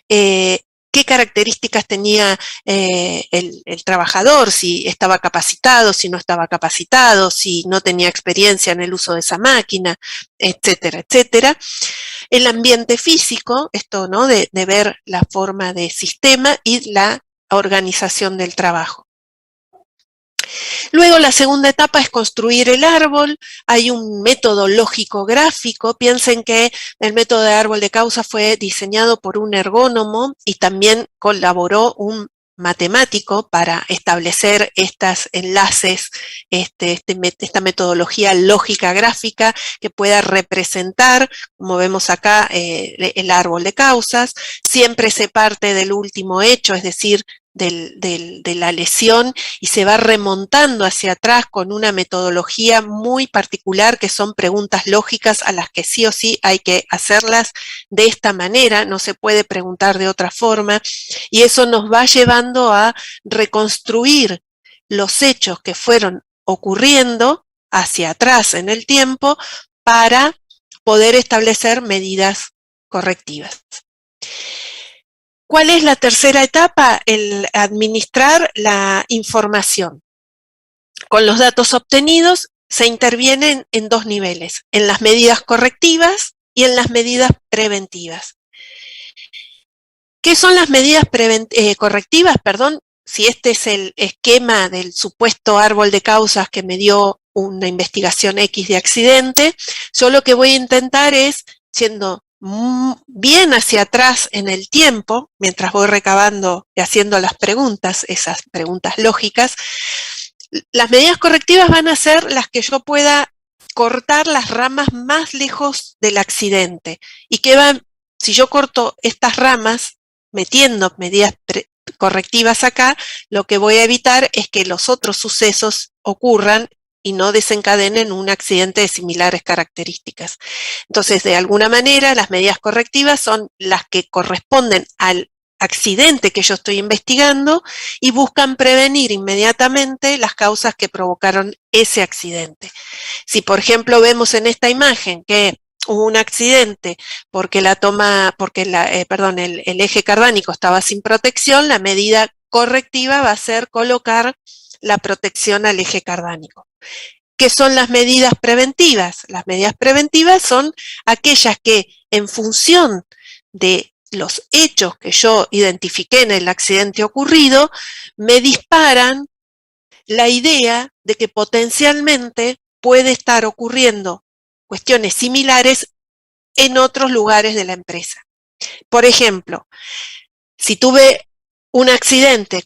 [SPEAKER 3] qué características tenía el trabajador, si estaba capacitado, si no estaba capacitado, si no tenía experiencia en el uso de esa máquina, etcétera, etcétera. El ambiente físico, esto, ¿no? De ver la forma de sistema y la organización del trabajo. Luego la segunda etapa es construir el árbol. Hay un método lógico-gráfico. Piensen que el método de árbol de causa fue diseñado por un ergónomo y también colaboró un matemático para establecer estos enlaces, esta metodología lógica gráfica que pueda representar, como vemos acá, el árbol de causas. Siempre se parte del último hecho, es decir, de la lesión y se va remontando hacia atrás con una metodología muy particular que son preguntas lógicas a las que sí o sí hay que hacerlas de esta manera, no se puede preguntar de otra forma y eso nos va llevando a reconstruir los hechos que fueron ocurriendo hacia atrás en el tiempo para poder establecer medidas correctivas. ¿Cuál es la tercera etapa? El administrar la información. Con los datos obtenidos se intervienen en 2 niveles, en las medidas correctivas y en las medidas preventivas. ¿Qué son las medidas correctivas? Perdón, si este es el esquema del supuesto árbol de causas que me dio una investigación X de accidente, yo lo que voy a intentar es, siendo bien hacia atrás en el tiempo, mientras voy recabando y haciendo las preguntas, esas preguntas lógicas, las medidas correctivas van a ser las que yo pueda cortar las ramas más lejos del accidente. Y que van, si yo corto estas ramas, metiendo medidas correctivas acá, lo que voy a evitar es que los otros sucesos ocurran y no desencadenen un accidente de similares características. Entonces, de alguna manera, las medidas correctivas son las que corresponden al accidente que yo estoy investigando y buscan prevenir inmediatamente las causas que provocaron ese accidente. Si, por ejemplo, vemos en esta imagen que hubo un accidente porque el eje cardánico estaba sin protección, la medida correctiva va a ser colocar la protección al eje cardánico. ¿Qué son las medidas preventivas? Las medidas preventivas son aquellas que, en función de los hechos que yo identifiqué en el accidente ocurrido, me disparan la idea de que potencialmente puede estar ocurriendo cuestiones similares en otros lugares de la empresa. Por ejemplo, si tuve un accidente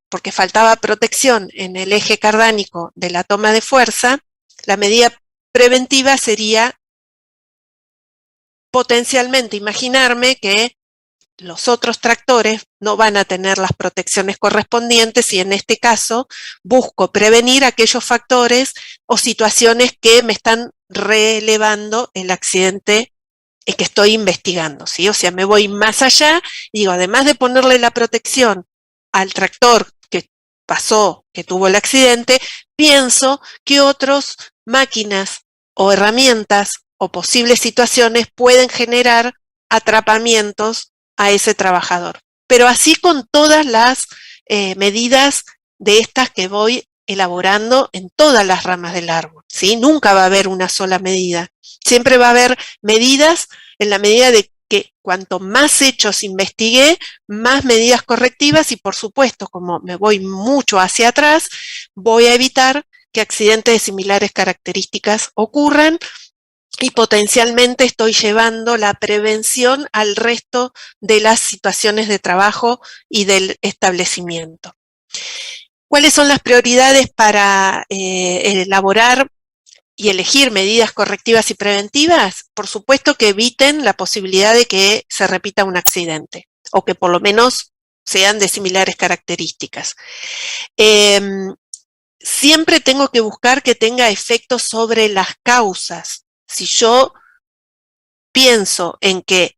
[SPEAKER 3] porque faltaba protección en el eje cardánico de la toma de fuerza, la medida preventiva sería potencialmente imaginarme que los otros tractores no van a tener las protecciones correspondientes y en este caso busco prevenir aquellos factores o situaciones que me están relevando el accidente que estoy investigando, ¿sí? O sea, me voy más allá y digo, además de ponerle la protección al tractor que pasó, que tuvo el accidente, pienso que otras máquinas o herramientas o posibles situaciones pueden generar atrapamientos a ese trabajador. Pero así con todas las medidas de estas que voy elaborando en todas las ramas del árbol, ¿sí? Nunca va a haber una sola medida. Siempre va a haber medidas en la medida de que cuanto más hechos investigué, más medidas correctivas y por supuesto, como me voy mucho hacia atrás, voy a evitar que accidentes de similares características ocurran y potencialmente estoy llevando la prevención al resto de las situaciones de trabajo y del establecimiento. ¿Cuáles son las prioridades para elaborar y elegir medidas correctivas y preventivas? Por supuesto que eviten la posibilidad de que se repita un accidente, o que por lo menos sean de similares características. Siempre tengo que buscar que tenga efectos sobre las causas. Si yo pienso en que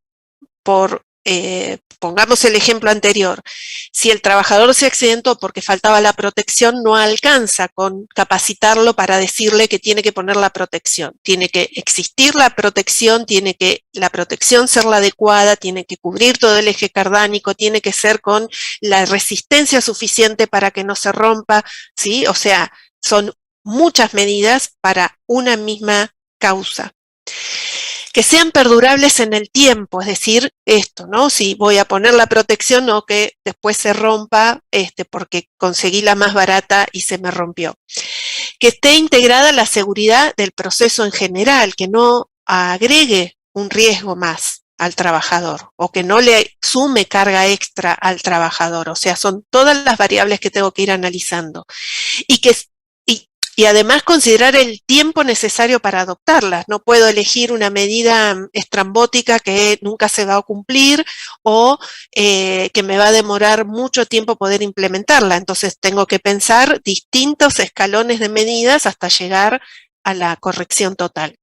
[SPEAKER 3] pongamos el ejemplo anterior, si el trabajador se accidentó porque faltaba la protección, no alcanza con capacitarlo para decirle que tiene que poner la protección. Tiene que existir la protección, tiene que la protección ser la adecuada, tiene que cubrir todo el eje cardánico, tiene que ser con la resistencia suficiente para que no se rompa, ¿sí? O sea, son muchas medidas para una misma causa. Que sean perdurables en el tiempo, es decir, esto, ¿no? Si voy a poner la protección, no que después se rompa porque conseguí la más barata y se me rompió. Que esté integrada la seguridad del proceso en general, que no agregue un riesgo más al trabajador o que no le sume carga extra al trabajador. O sea, son todas las variables que tengo que ir analizando. Y además considerar el tiempo necesario para adoptarlas. No puedo elegir una medida estrambótica que nunca se va a cumplir o que me va a demorar mucho tiempo poder implementarla. Entonces tengo que pensar distintos escalones de medidas hasta llegar a la corrección total.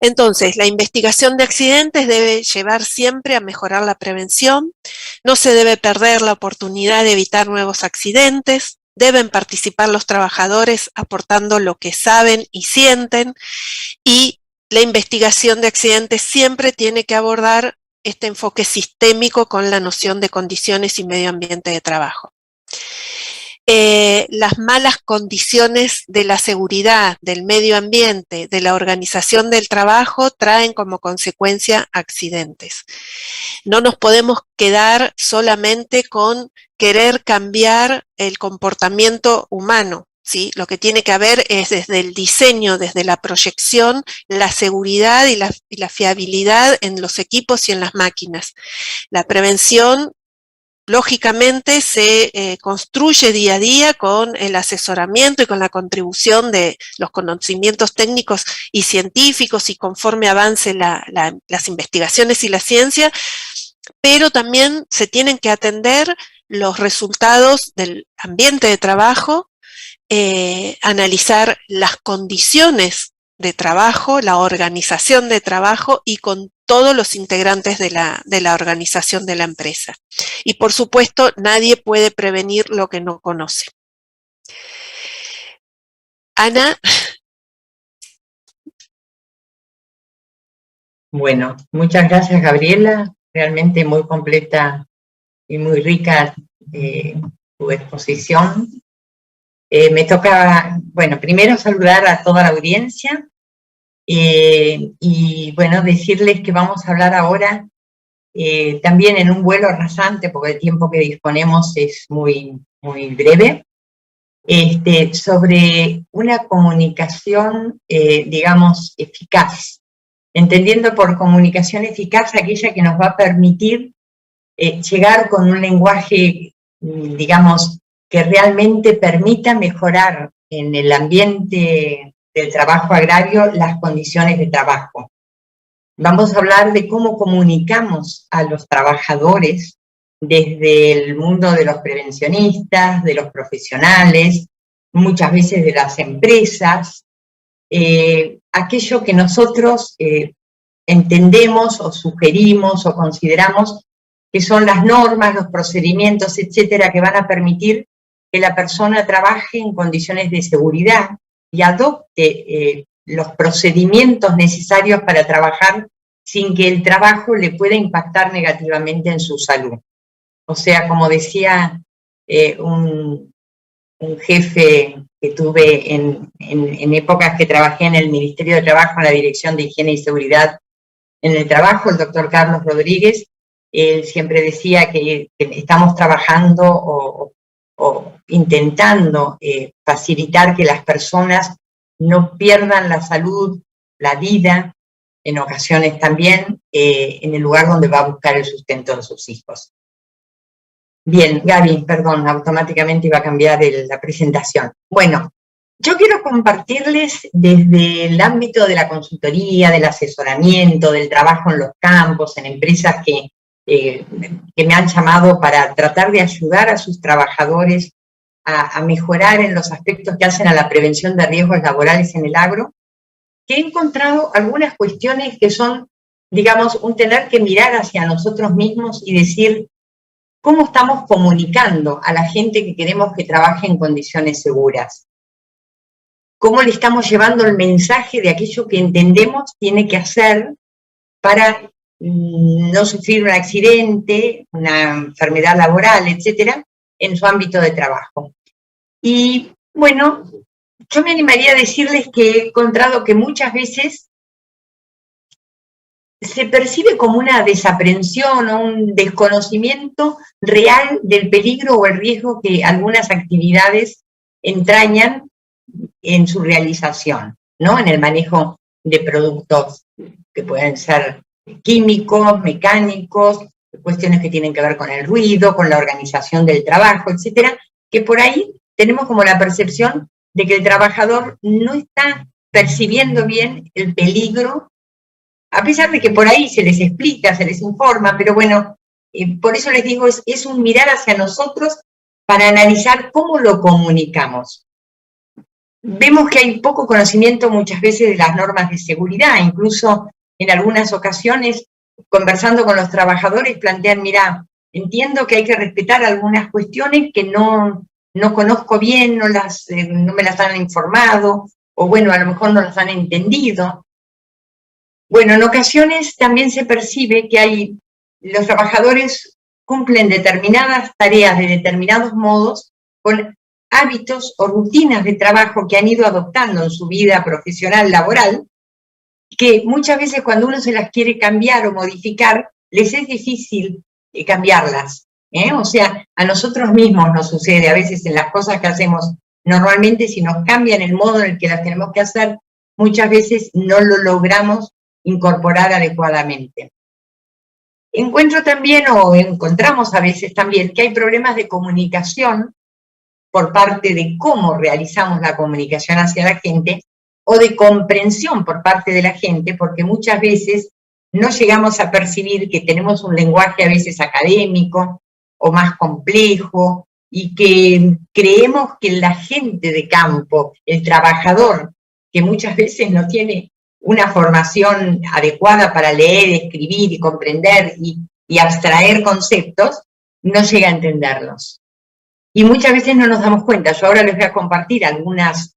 [SPEAKER 3] Entonces, la investigación de accidentes debe llevar siempre a mejorar la prevención. No se debe perder la oportunidad de evitar nuevos accidentes. Deben participar los trabajadores aportando lo que saben y sienten, y la investigación de accidentes siempre tiene que abordar este enfoque sistémico con la noción de condiciones y medio ambiente de trabajo. Las malas condiciones de la seguridad, del medio ambiente, de la organización del trabajo traen como consecuencia accidentes. No nos podemos quedar solamente con querer cambiar el comportamiento humano, ¿sí? Lo que tiene que haber es desde el diseño, desde la proyección, la seguridad y la fiabilidad en los equipos y en las máquinas. La prevención, lógicamente, se construye día a día con el asesoramiento y con la contribución de los conocimientos técnicos y científicos y conforme avance las investigaciones y la ciencia, pero también se tienen que atender los resultados del ambiente de trabajo, analizar las condiciones de trabajo, la organización de trabajo y con todos los integrantes de la organización de la empresa. Y por supuesto, nadie puede prevenir lo que no conoce. Ana.
[SPEAKER 4] Bueno, muchas gracias, Gabriela. Realmente muy completa y muy rica tu exposición. Me toca, bueno, primero saludar a toda la audiencia y, bueno, decirles que vamos a hablar ahora también en un vuelo rasante, porque el tiempo que disponemos es muy, muy breve, sobre una comunicación, digamos, eficaz. entendiendo por comunicación eficaz aquella que nos va a permitir llegar con un lenguaje, digamos, que realmente permita mejorar en el ambiente del trabajo agrario las condiciones de trabajo. Vamos a hablar de cómo comunicamos a los trabajadores desde el mundo de los prevencionistas, de los profesionales, muchas veces de las empresas, aquello que nosotros entendemos o sugerimos o consideramos que son las normas, los procedimientos, etcétera, que van a permitir que la persona trabaje en condiciones de seguridad y adopte los procedimientos necesarios para trabajar sin que el trabajo le pueda impactar negativamente en su salud. O sea, como decía un jefe que tuve en épocas que trabajé en el Ministerio de Trabajo, en la Dirección de Higiene y Seguridad en el Trabajo, el doctor Carlos Rodríguez, él siempre decía que estamos trabajando o intentando facilitar que las personas no pierdan la salud, la vida, en ocasiones también, en el lugar donde va a buscar el sustento de sus hijos. Bien, Gaby, perdón, automáticamente iba a cambiar la presentación. Bueno, yo quiero compartirles desde el ámbito de la consultoría, del asesoramiento, del trabajo en los campos, en empresas que me han llamado para tratar de ayudar a sus trabajadores a mejorar en los aspectos que hacen a la prevención de riesgos laborales en el agro, que he encontrado algunas cuestiones que son, digamos, un tener que mirar hacia nosotros mismos y decir cómo estamos comunicando a la gente que queremos que trabaje en condiciones seguras. Cómo le estamos llevando el mensaje de aquello que entendemos tiene que hacer para no sufrir un accidente, una enfermedad laboral, etcétera, en su ámbito de trabajo. Y bueno, yo me animaría a decirles que he encontrado que muchas veces se percibe como una desaprensión o un desconocimiento real del peligro o el riesgo que algunas actividades entrañan en su realización, ¿no? En el manejo de productos que pueden ser químicos, mecánicos, cuestiones que tienen que ver con el ruido, con la organización del trabajo, etcétera, que por ahí tenemos como la percepción de que el trabajador no está percibiendo bien el peligro, a pesar de que por ahí se les explica, se les informa, pero bueno, por eso les digo, es un mirar hacia nosotros para analizar cómo lo comunicamos. Vemos que hay poco conocimiento muchas veces de las normas de seguridad, incluso en algunas ocasiones, conversando con los trabajadores, plantean, mira, entiendo que hay que respetar algunas cuestiones que no conozco bien, no me las han informado, o bueno, a lo mejor no las han entendido. Bueno, en ocasiones también se percibe que los trabajadores cumplen determinadas tareas de determinados modos con hábitos o rutinas de trabajo que han ido adoptando en su vida profesional, laboral, que muchas veces cuando uno se las quiere cambiar o modificar, les es difícil cambiarlas. O sea, a nosotros mismos nos sucede a veces en las cosas que hacemos normalmente, si nos cambian el modo en el que las tenemos que hacer, muchas veces no lo logramos incorporar adecuadamente. Encuentro también, o encontramos a veces también, que hay problemas de comunicación por parte de cómo realizamos la comunicación hacia la gente, o de comprensión por parte de la gente, porque muchas veces no llegamos a percibir que tenemos un lenguaje a veces académico o más complejo, y que creemos que la gente de campo, el trabajador, que muchas veces no tiene una formación adecuada para leer, escribir y comprender y abstraer conceptos, no llega a entenderlos. Y muchas veces no nos damos cuenta. Yo ahora les voy a compartir algunas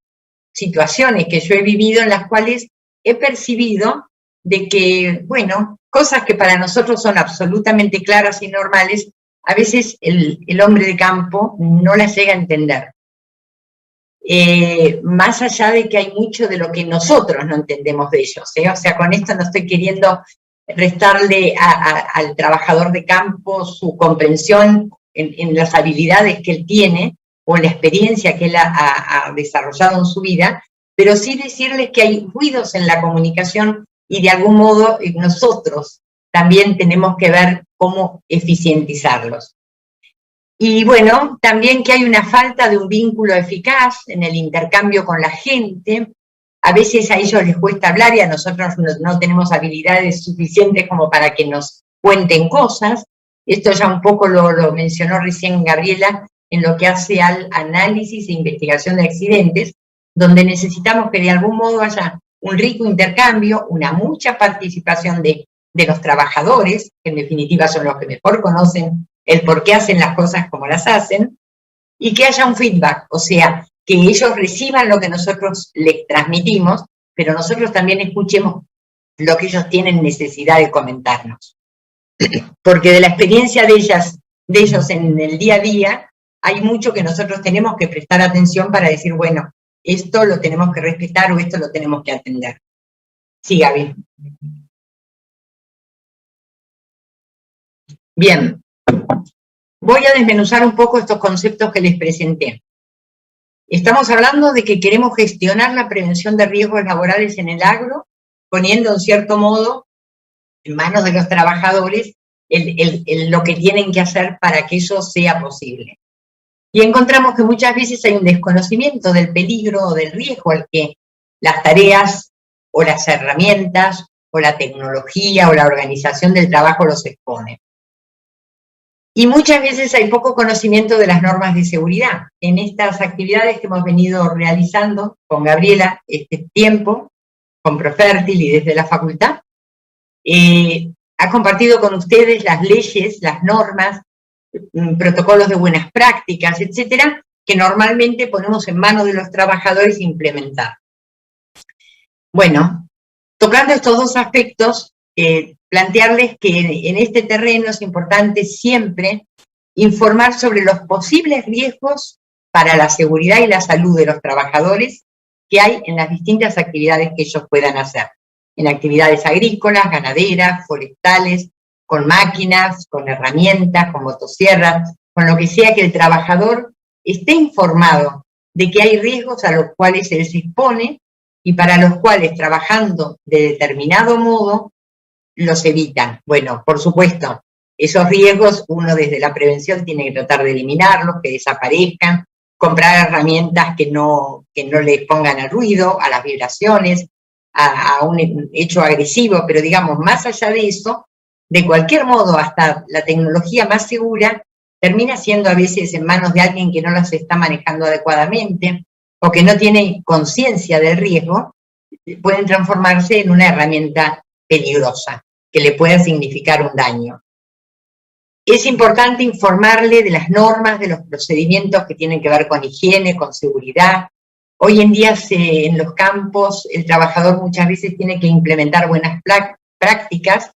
[SPEAKER 4] situaciones que yo he vivido en las cuales he percibido de que, bueno, cosas que para nosotros son absolutamente claras y normales, a veces el hombre de campo no las llega a entender. Más allá de que hay mucho de lo que nosotros no entendemos de ellos, O sea, con esto no estoy queriendo restarle al trabajador de campo su comprensión en las habilidades que él tiene o en la experiencia que él ha desarrollado en su vida, pero sí decirles que hay ruidos en la comunicación y de algún modo nosotros también tenemos que ver cómo eficientizarlos. Y bueno, también que hay una falta de un vínculo eficaz en el intercambio con la gente. A veces a ellos les cuesta hablar y a nosotros no tenemos habilidades suficientes como para que nos cuenten cosas. Esto ya un poco lo mencionó recién Gabriela en lo que hace al análisis e investigación de accidentes, donde necesitamos que de algún modo haya un rico intercambio, una mucha participación de los trabajadores, que en definitiva son los que mejor conocen el por qué hacen las cosas como las hacen, y que haya un feedback, o sea, que ellos reciban lo que nosotros les transmitimos, pero nosotros también escuchemos lo que ellos tienen necesidad de comentarnos. Porque de la experiencia de ellos en el día a día, hay mucho que nosotros tenemos que prestar atención para decir, bueno, esto lo tenemos que respetar o esto lo tenemos que atender. Sí, Gaby. Bien. Voy a desmenuzar un poco estos conceptos que les presenté. Estamos hablando de que queremos gestionar la prevención de riesgos laborales en el agro, poniendo en cierto modo en manos de los trabajadores lo que tienen que hacer para que eso sea posible. Y encontramos que muchas veces hay un desconocimiento del peligro o del riesgo al que las tareas o las herramientas o la tecnología o la organización del trabajo los expone. Y muchas veces hay poco conocimiento de las normas de seguridad. En estas actividades que hemos venido realizando con Gabriela este tiempo, con Profértil y desde la facultad, ha compartido con ustedes las leyes, las normas, protocolos de buenas prácticas, etcétera, que normalmente ponemos en manos de los trabajadores implementar. Bueno, tocando estos dos aspectos, plantearles que en este terreno es importante siempre informar sobre los posibles riesgos para la seguridad y la salud de los trabajadores que hay en las distintas actividades que ellos puedan hacer. En actividades agrícolas, ganaderas, forestales, con máquinas, con herramientas, con motosierras, con lo que sea que el trabajador esté informado de que hay riesgos a los cuales él se expone y para los cuales, trabajando de determinado modo, los evitan. Bueno, por supuesto, esos riesgos uno desde la prevención tiene que tratar de eliminarlos, que desaparezcan, comprar herramientas que no les pongan al ruido, a las vibraciones, a un hecho agresivo, pero digamos, más allá de eso, de cualquier modo, hasta la tecnología más segura termina siendo a veces en manos de alguien que no las está manejando adecuadamente o que no tiene conciencia del riesgo, pueden transformarse en una herramienta peligrosa, que le pueda significar un daño. Es importante informarle de las normas, de los procedimientos que tienen que ver con higiene, con seguridad. Hoy en día en los campos el trabajador muchas veces tiene que implementar buenas prácticas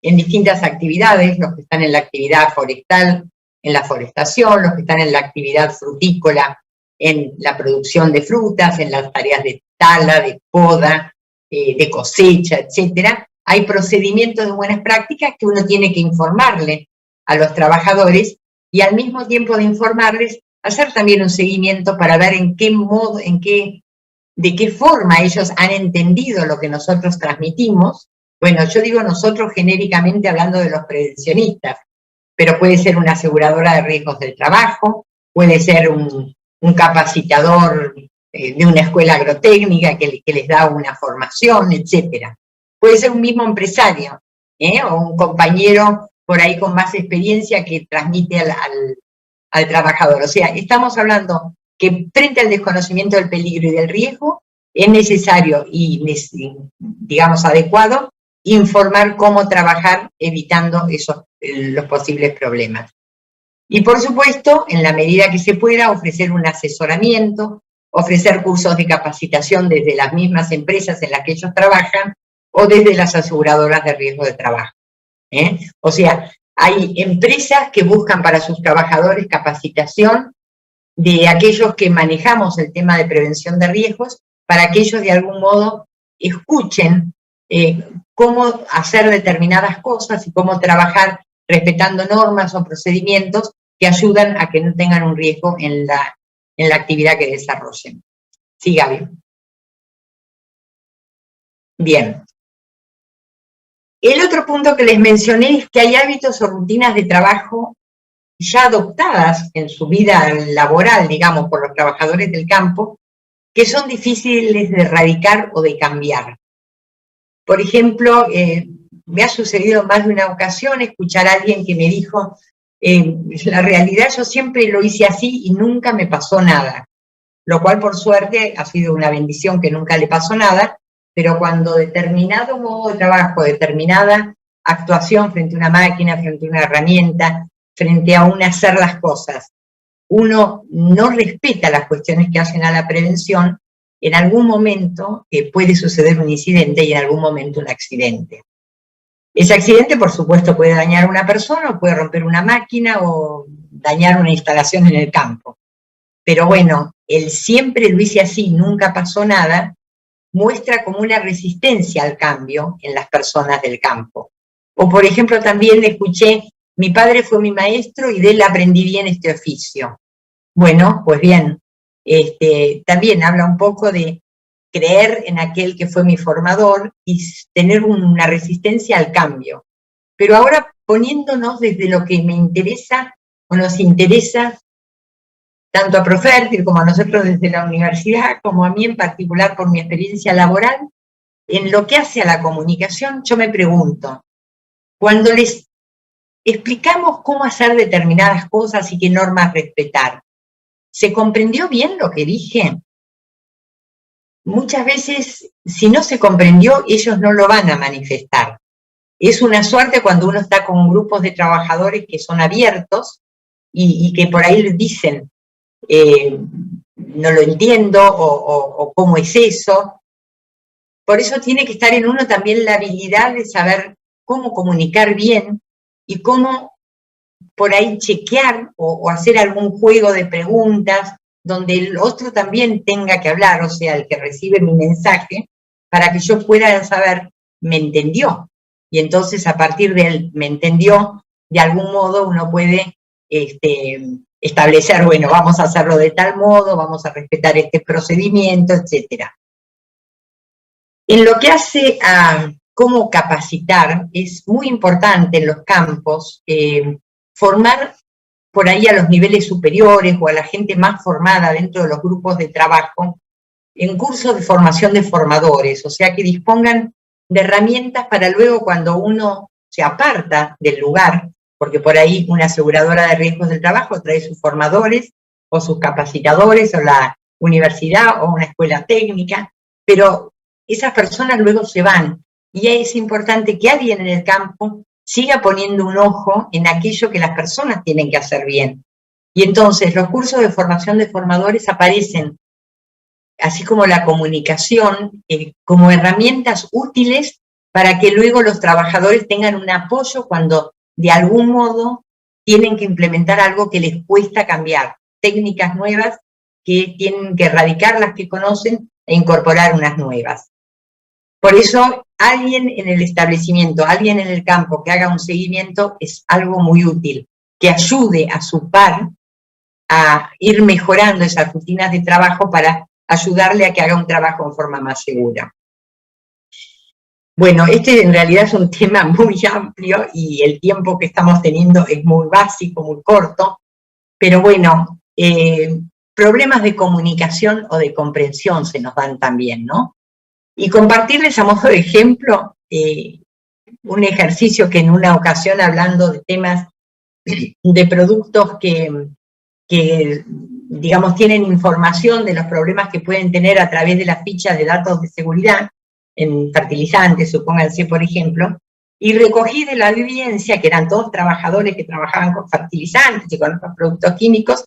[SPEAKER 4] en distintas actividades, los que están en la actividad forestal, en la forestación, los que están en la actividad frutícola, en la producción de frutas, en las tareas de tala, de poda, de cosecha, etcétera. Hay procedimientos de buenas prácticas que uno tiene que informarle a los trabajadores y al mismo tiempo de informarles, hacer también un seguimiento para ver en qué modo, de qué forma ellos han entendido lo que nosotros transmitimos. Bueno, yo digo nosotros genéricamente hablando de los prevencionistas, pero puede ser una aseguradora de riesgos del trabajo, puede ser un capacitador de una escuela agrotécnica que les da una formación, etcétera. Puede ser un mismo empresario, o un compañero por ahí con más experiencia que transmite al trabajador. O sea, estamos hablando que frente al desconocimiento del peligro y del riesgo, es necesario y, digamos, adecuado informar cómo trabajar evitando los posibles problemas. Y por supuesto, en la medida que se pueda, ofrecer un asesoramiento, ofrecer cursos de capacitación desde las mismas empresas en las que ellos trabajan o desde las aseguradoras de riesgo de trabajo. O sea, hay empresas que buscan para sus trabajadores capacitación de aquellos que manejamos el tema de prevención de riesgos para que ellos de algún modo escuchen cómo hacer determinadas cosas y cómo trabajar respetando normas o procedimientos que ayudan a que no tengan un riesgo en la actividad que desarrollen. Sí, Gaby. Bien. El otro punto que les mencioné es que hay hábitos o rutinas de trabajo ya adoptadas en su vida laboral, digamos, por los trabajadores del campo, que son difíciles de erradicar o de cambiar. Por ejemplo, me ha sucedido más de una ocasión escuchar a alguien que me dijo, la realidad yo siempre lo hice así y nunca me pasó nada, lo cual por suerte ha sido una bendición que nunca le pasó nada, pero cuando determinado modo de trabajo, determinada actuación frente a una máquina, frente a una herramienta, frente a un hacer las cosas, uno no respeta las cuestiones que hacen a la prevención, en algún momento puede suceder un incidente y en algún momento un accidente. Ese accidente, por supuesto, puede dañar a una persona, o puede romper una máquina, o dañar una instalación en el campo. Pero bueno, el siempre lo hice así, nunca pasó nada, muestra como una resistencia al cambio en las personas del campo. O por ejemplo, también escuché, mi padre fue mi maestro y de él aprendí bien este oficio. Bueno, pues bien, también habla un poco de creer en aquel que fue mi formador y tener una resistencia al cambio. Pero ahora poniéndonos desde lo que me interesa o nos interesa, tanto a Profértil como a nosotros desde la universidad, como a mí en particular por mi experiencia laboral, en lo que hace a la comunicación, yo me pregunto, cuando les explicamos cómo hacer determinadas cosas y qué normas respetar, ¿se comprendió bien lo que dije? Muchas veces, si no se comprendió, ellos no lo van a manifestar. Es una suerte cuando uno está con grupos de trabajadores que son abiertos y que por ahí les dicen, no lo entiendo, o cómo es eso. Por eso tiene que estar en uno también la habilidad de saber cómo comunicar bien y cómo por ahí chequear o hacer algún juego de preguntas donde el otro también tenga que hablar, o sea, el que recibe mi mensaje, para que yo pueda saber, me entendió. Y entonces a partir de él, me entendió, de algún modo uno puede establecer, bueno, vamos a hacerlo de tal modo, vamos a respetar este procedimiento, etc. En lo que hace a cómo capacitar, es muy importante en los campos formar por ahí a los niveles superiores o a la gente más formada dentro de los grupos de trabajo en cursos de formación de formadores, o sea, que dispongan de herramientas para luego cuando uno se aparta del lugar, porque por ahí una aseguradora de riesgos del trabajo trae sus formadores o sus capacitadores o la universidad o una escuela técnica, pero esas personas luego se van y es importante que alguien en el campo siga poniendo un ojo en aquello que las personas tienen que hacer bien. Y entonces los cursos de formación de formadores aparecen, así como la comunicación, como herramientas útiles para que luego los trabajadores tengan un apoyo cuando de algún modo tienen que implementar algo que les cuesta cambiar, técnicas nuevas que tienen que erradicar las que conocen e incorporar unas nuevas. Por eso, alguien en el establecimiento, alguien en el campo que haga un seguimiento es algo muy útil, que ayude a su par a ir mejorando esas rutinas de trabajo para ayudarle a que haga un trabajo en forma más segura. Bueno, este en realidad es un tema muy amplio y el tiempo que estamos teniendo es muy básico, muy corto, pero bueno, problemas de comunicación o de comprensión se nos dan también, ¿no? Y compartirles a modo de ejemplo un ejercicio que en una ocasión hablando de temas de productos que digamos tienen información de los problemas que pueden tener a través de las fichas de datos de seguridad, en fertilizantes, supónganse por ejemplo, y recogí de la audiencia, que eran todos trabajadores que trabajaban con fertilizantes y con otros productos químicos,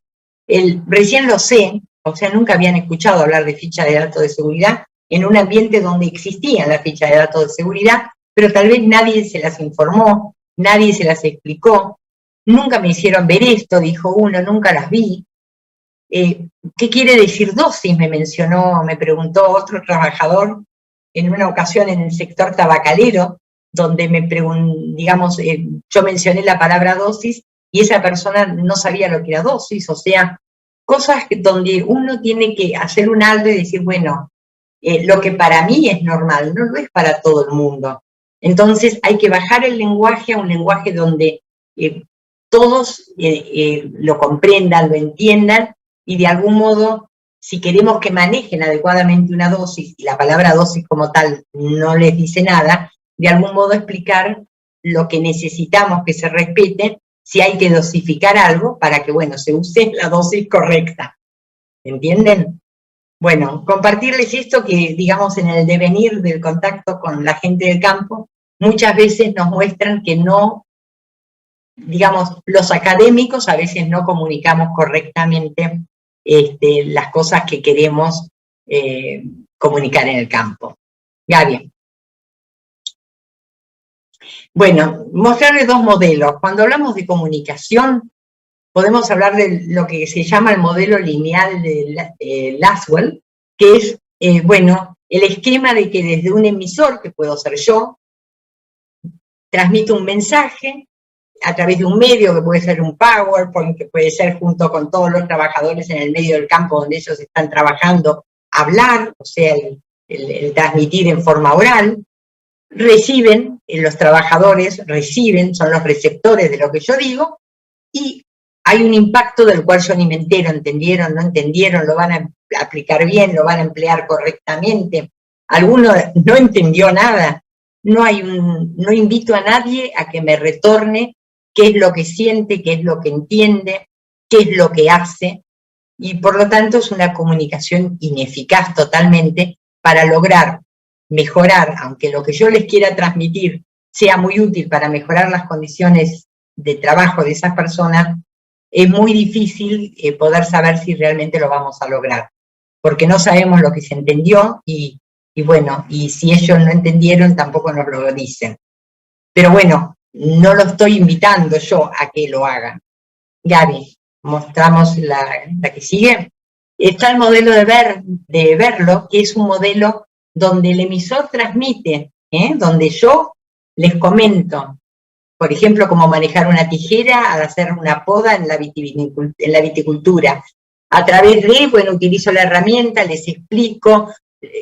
[SPEAKER 4] recién lo sé, o sea, nunca habían escuchado hablar de ficha de datos de seguridad, en un ambiente donde existían las fichas de datos de seguridad, pero tal vez nadie se las informó, nadie se las explicó, nunca me hicieron ver esto, dijo uno, nunca las vi. ¿Qué quiere decir dosis? Me preguntó otro trabajador en una ocasión en el sector tabacalero, donde yo mencioné la palabra dosis y esa persona no sabía lo que era dosis, o sea, cosas donde uno tiene que hacer un alto y decir, bueno, lo que para mí es normal, no lo es para todo el mundo. Entonces hay que bajar el lenguaje a un lenguaje donde todos lo comprendan, lo entiendan, y de algún modo, si queremos que manejen adecuadamente una dosis, y la palabra dosis como tal no les dice nada, de algún modo explicar lo que necesitamos que se respete, si hay que dosificar algo para que, bueno, se use la dosis correcta. ¿Entienden? Bueno, compartirles esto que, digamos, en el devenir del contacto con la gente del campo, muchas veces nos muestran que no, digamos, los académicos a veces no comunicamos correctamente las cosas que queremos comunicar en el campo. Gaby. Bueno, mostrarles dos modelos. Cuando hablamos de comunicación, podemos hablar de lo que se llama el modelo lineal de Lasswell, que es, bueno, el esquema de que desde un emisor, que puedo ser yo, transmito un mensaje a través de un medio, que puede ser un PowerPoint, que puede ser junto con todos los trabajadores en el medio del campo donde ellos están trabajando, hablar, o sea, el transmitir en forma oral. Reciben, los trabajadores reciben, son los receptores de lo que yo digo, y hay un impacto del cual yo ni me entero, entendieron, no entendieron, lo van a aplicar bien, lo van a emplear correctamente. Alguno no entendió nada. No invito a nadie a que me retorne qué es lo que siente, qué es lo que entiende, qué es lo que hace, y por lo tanto es una comunicación ineficaz totalmente para lograr mejorar, aunque lo que yo les quiera transmitir sea muy útil para mejorar las condiciones de trabajo de esas personas, es muy difícil poder saber si realmente lo vamos a lograr, porque no sabemos lo que se entendió y bueno, y si ellos no entendieron tampoco nos lo dicen. Pero bueno, no lo estoy invitando yo a que lo hagan. Gaby, mostramos la que sigue. Está el modelo de verlo, que es un modelo donde el emisor transmite, donde yo les comento, por ejemplo, cómo manejar una tijera al hacer una poda en la viticultura. A través de, bueno, utilizo la herramienta, les explico,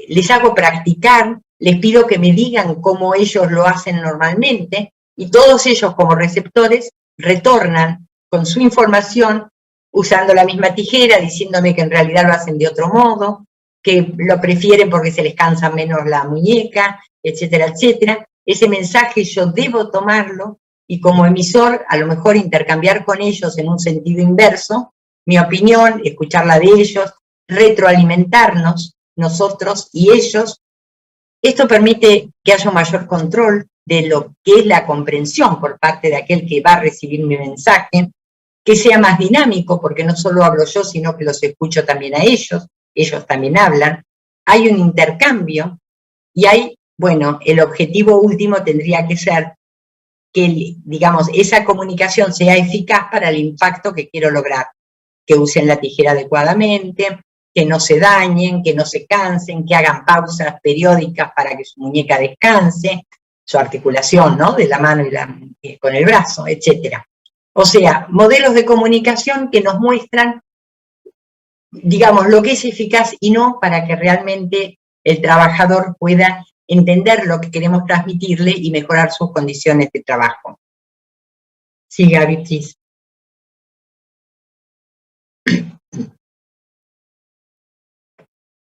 [SPEAKER 4] les hago practicar, les pido que me digan cómo ellos lo hacen normalmente, y todos ellos como receptores retornan con su información usando la misma tijera, diciéndome que en realidad lo hacen de otro modo, que lo prefieren porque se les cansa menos la muñeca, etcétera, etcétera. Ese mensaje yo debo tomarlo y como emisor a lo mejor intercambiar con ellos en un sentido inverso, mi opinión, escucharla de ellos, retroalimentarnos nosotros y ellos. Esto permite que haya un mayor control de lo que es la comprensión por parte de aquel que va a recibir mi mensaje, que sea más dinámico, porque no solo hablo yo, sino que los escucho también a ellos también hablan, hay un intercambio, y hay, bueno, el objetivo último tendría que ser que, digamos, esa comunicación sea eficaz para el impacto que quiero lograr, que usen la tijera adecuadamente, que no se dañen, que no se cansen, que hagan pausas periódicas para que su muñeca descanse, su articulación, ¿no?, de la mano y con el brazo, etcétera. O sea, modelos de comunicación que nos muestran, digamos, lo que es eficaz y no, para que realmente el trabajador pueda entender lo que queremos transmitirle y mejorar sus condiciones de trabajo. Sí, Gaby, please.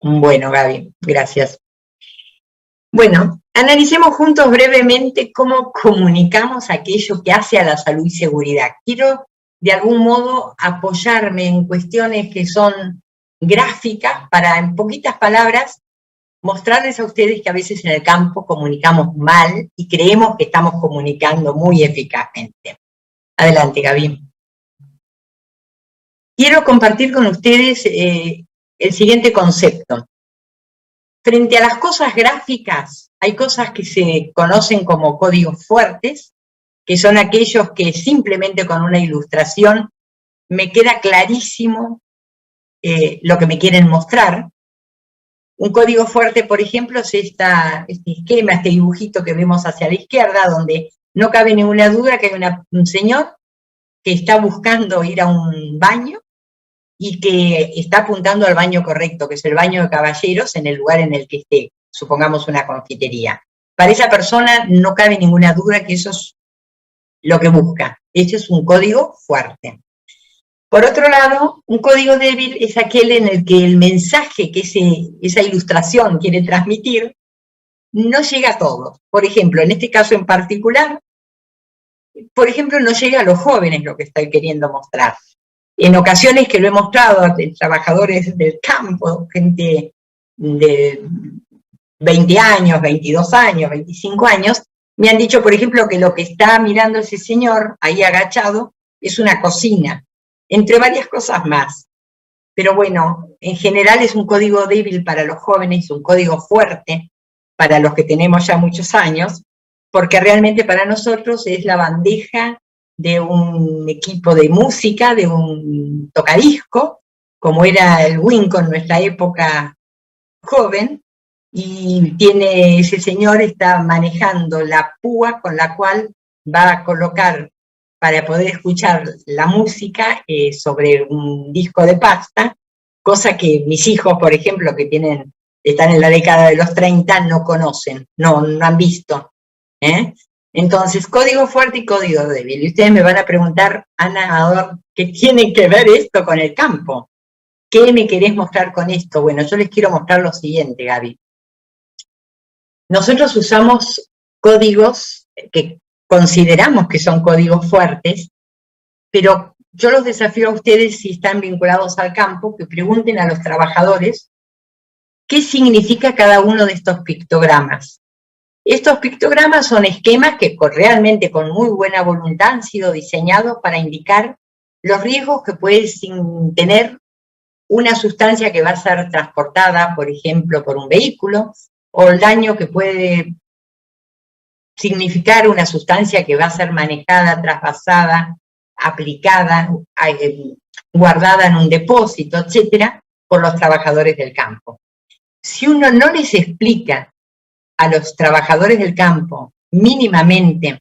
[SPEAKER 4] Bueno, Gaby, gracias. Bueno, analicemos juntos brevemente cómo comunicamos aquello que hace a la salud y seguridad. Quiero, de algún modo, apoyarme en cuestiones que son gráficas para, en poquitas palabras, mostrarles a ustedes que a veces en el campo comunicamos mal y creemos que estamos comunicando muy eficazmente. Adelante, Gaby. Quiero compartir con ustedes el siguiente concepto. Frente a las cosas gráficas, hay cosas que se conocen como códigos fuertes, que son aquellos que simplemente con una ilustración me queda clarísimo lo que me quieren mostrar. Un código fuerte, por ejemplo, es este esquema, este dibujito que vemos hacia la izquierda, donde no cabe ninguna duda que hay un señor que está buscando ir a un baño y que está apuntando al baño correcto, que es el baño de caballeros en el lugar en el que esté, supongamos una confitería. para esa persona no cabe ninguna duda que eso es lo que busca. Ese es un código fuerte. Por otro lado, un código débil es aquel en el que el mensaje que esa ilustración quiere transmitir no llega a todos. Por ejemplo, en este caso en particular, no llega a los jóvenes lo que estoy queriendo mostrar. En ocasiones que lo he mostrado a trabajadores del campo, gente de 20 años, 22 años, 25 años, me han dicho, por ejemplo, que lo que está mirando ese señor ahí agachado es una cocina, entre varias cosas más. Pero bueno, en general es un código débil para los jóvenes, un código fuerte para los que tenemos ya muchos años, porque realmente para nosotros es la bandeja de un equipo de música, de un tocadisco, como era el Winco en nuestra época joven, y ese señor está manejando la púa con la cual va a colocar para poder escuchar la música sobre un disco de pasta, cosa que mis hijos, por ejemplo, que están en la década de los 30, no conocen, no han visto. Entonces, código fuerte y código débil. Y ustedes me van a preguntar, Ana, ¿qué tiene que ver esto con el campo? ¿Qué me querés mostrar con esto? Bueno, yo les quiero mostrar lo siguiente, Gaby. Nosotros usamos códigos que consideramos que son códigos fuertes, pero yo los desafío a ustedes, si están vinculados al campo, que pregunten a los trabajadores qué significa cada uno de estos pictogramas. Estos pictogramas son esquemas que realmente con muy buena voluntad han sido diseñados para indicar los riesgos que puede tener una sustancia que va a ser transportada, por ejemplo, por un vehículo, o el daño que puede significar una sustancia que va a ser manejada, trasvasada, aplicada, guardada en un depósito, etcétera, por los trabajadores del campo. Si uno no les explica a los trabajadores del campo mínimamente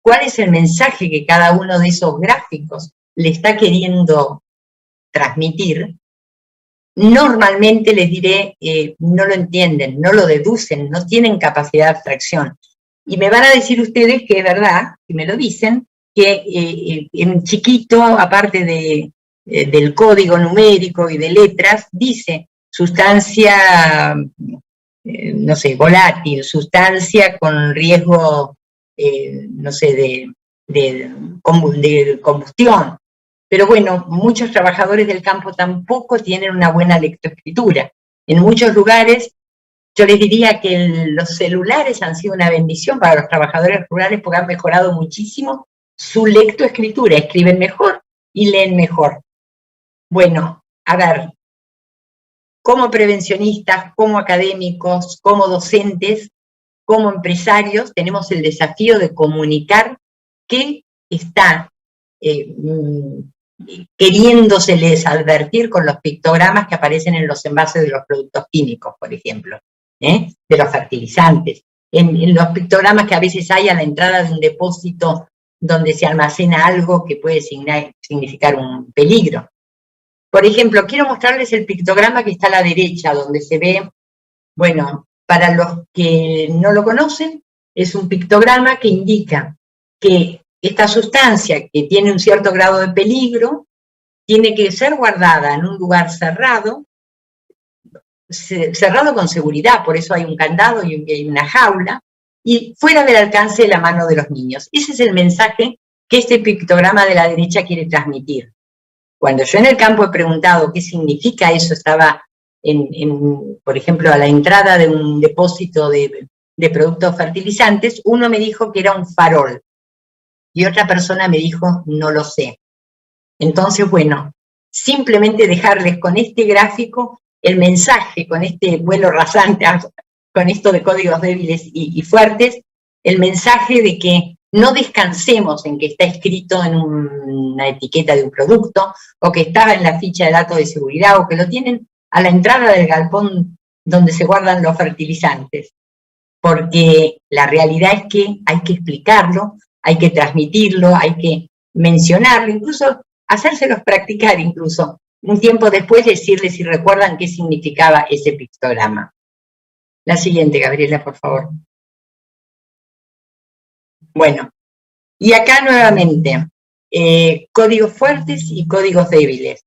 [SPEAKER 4] cuál es el mensaje que cada uno de esos gráficos le está queriendo transmitir, normalmente les diré, no lo entienden, no lo deducen, no tienen capacidad de abstracción. Y me van a decir ustedes que es verdad, si me lo dicen, que en chiquito, aparte del código numérico y de letras, dice sustancia, no sé, volátil, sustancia con riesgo, no sé, de combustión. Pero bueno, muchos trabajadores del campo tampoco tienen una buena lectoescritura. En muchos lugares, yo les diría que los celulares han sido una bendición para los trabajadores rurales porque han mejorado muchísimo su lectoescritura, escriben mejor y leen mejor. Bueno, a ver, como prevencionistas, como académicos, como docentes, como empresarios, tenemos el desafío de comunicar qué está queriéndoseles advertir con los pictogramas que aparecen en los envases de los productos químicos, por ejemplo, de los fertilizantes, en los pictogramas que a veces hay a la entrada de un depósito donde se almacena algo que puede significar un peligro. Por ejemplo, quiero mostrarles el pictograma que está a la derecha, donde se ve, bueno, para los que no lo conocen, es un pictograma que indica que esta sustancia, que tiene un cierto grado de peligro, tiene que ser guardada en un lugar cerrado con seguridad, por eso hay un candado y hay una jaula, y fuera del alcance de la mano de los niños. Ese es el mensaje que este pictograma de la derecha quiere transmitir. Cuando yo en el campo he preguntado qué significa eso, estaba, por ejemplo, a la entrada de un depósito de productos fertilizantes, uno me dijo que era un farol, y otra persona me dijo, no lo sé. Entonces, bueno, simplemente dejarles con este gráfico el mensaje, con este vuelo rasante, con esto de códigos débiles y fuertes, el mensaje de que no descansemos en que está escrito en una etiqueta de un producto, o que estaba en la ficha de datos de seguridad, o que lo tienen a la entrada del galpón donde se guardan los fertilizantes. Porque la realidad es que hay que explicarlo, hay que transmitirlo, hay que mencionarlo, incluso hacérselos practicar incluso. Un tiempo después decirles si recuerdan qué significaba ese pictograma. La siguiente, Gabriela, por favor. Bueno, y acá nuevamente, códigos fuertes y códigos débiles.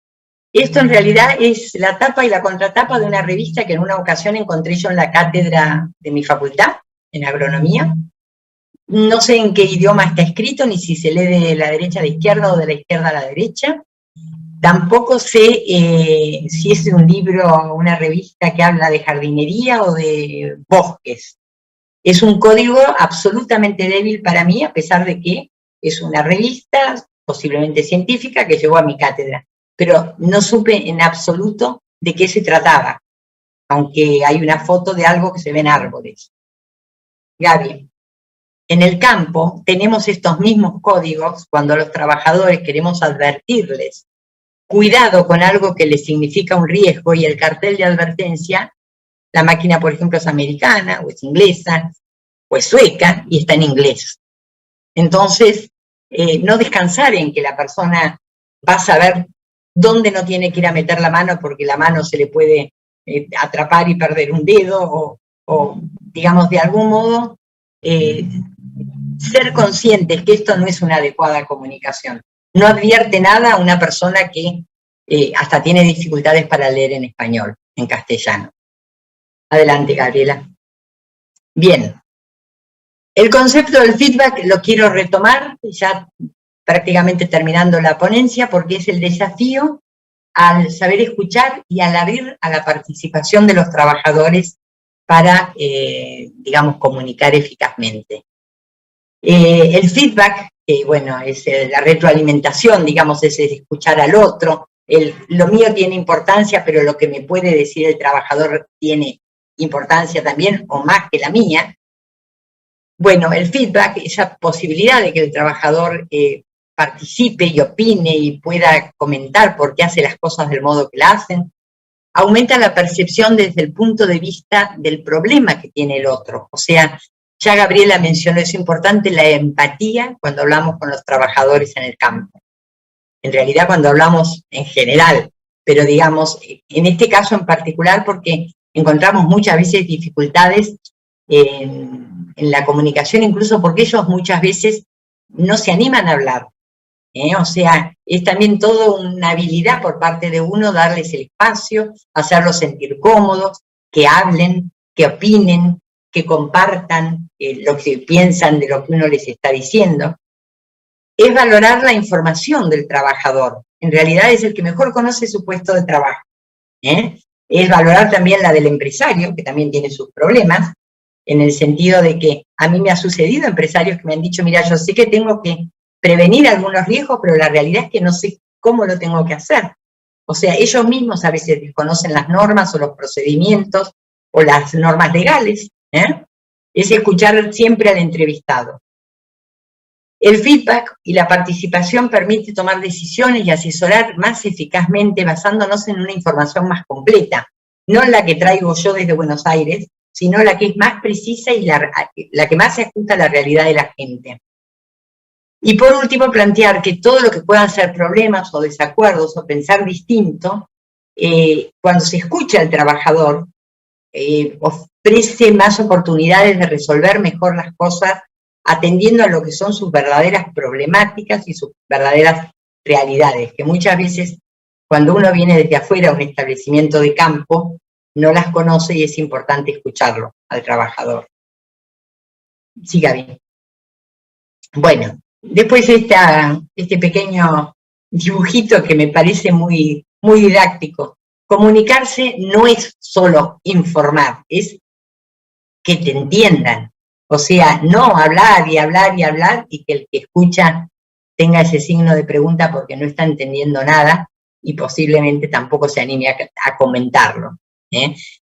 [SPEAKER 4] Esto en realidad es la tapa y la contratapa de una revista que en una ocasión encontré yo en la cátedra de mi facultad, en agronomía. No sé en qué idioma está escrito, ni si se lee de la derecha a la izquierda o de la izquierda a la derecha. Tampoco sé si es un libro o una revista que habla de jardinería o de bosques. Es un código absolutamente débil para mí, a pesar de que es una revista posiblemente científica que llegó a mi cátedra. Pero no supe en absoluto de qué se trataba, aunque hay una foto de algo que se ven árboles. Gaby, en el campo tenemos estos mismos códigos cuando a los trabajadores queremos advertirles, cuidado con algo que les significa un riesgo, y el cartel de advertencia, la máquina por ejemplo es americana, o es inglesa, o es sueca, y está en inglés. Entonces, no descansar en que la persona va a saber dónde no tiene que ir a meter la mano porque la mano se le puede atrapar y perder un dedo, o digamos, de algún modo, ser conscientes que esto no es una adecuada comunicación. No advierte nada a una persona que hasta tiene dificultades para leer en español, en castellano. Adelante, Gabriela. Bien. El concepto del feedback lo quiero retomar, ya prácticamente terminando la ponencia, porque es el desafío al saber escuchar y al abrir a la participación de los trabajadores para, digamos, comunicar eficazmente. El feedback, bueno, es la retroalimentación, digamos, es el escuchar al otro. Lo mío tiene importancia, pero lo que me puede decir el trabajador tiene importancia también, o más que la mía. Bueno, el feedback, esa posibilidad de que el trabajador participe y opine y pueda comentar por qué hace las cosas del modo que la hacen, aumenta la percepción desde el punto de vista del problema que tiene el otro. O sea, ya Gabriela mencionó, es importante la empatía cuando hablamos con los trabajadores en el campo. En realidad cuando hablamos en general, pero digamos, en este caso en particular porque encontramos muchas veces dificultades en la comunicación, incluso porque ellos muchas veces no se animan a hablar. O sea, es también todo una habilidad por parte de uno darles el espacio, hacerlos sentir cómodos, que hablen, que opinen, que compartan lo que piensan de lo que uno les está diciendo. Es valorar la información del trabajador. En realidad es el que mejor conoce su puesto de trabajo. Es valorar también la del empresario, que también tiene sus problemas, en el sentido de que a mí me ha sucedido empresarios que me han dicho, mira, yo sé que tengo que prevenir algunos riesgos, pero la realidad es que no sé cómo lo tengo que hacer. O sea, ellos mismos a veces desconocen las normas o los procedimientos o las normas legales. Es escuchar siempre al entrevistado. El feedback y la participación permite tomar decisiones y asesorar más eficazmente basándonos en una información más completa, no la que traigo yo desde Buenos Aires, sino la que es más precisa y la que más se ajusta a la realidad de la gente. Y por último, plantear que todo lo que puedan ser problemas o desacuerdos o pensar distinto, cuando se escucha al trabajador, ofrece más oportunidades de resolver mejor las cosas, atendiendo a lo que son sus verdaderas problemáticas y sus verdaderas realidades, que muchas veces cuando uno viene desde afuera a un establecimiento de campo, no las conoce y es importante escucharlo al trabajador. Sí, Gaby. Bueno, después este pequeño dibujito que me parece muy, muy didáctico. Comunicarse no es solo informar, es que te entiendan. O sea, no hablar y hablar y hablar y que el que escucha tenga ese signo de pregunta porque no está entendiendo nada y posiblemente tampoco se anime a comentarlo.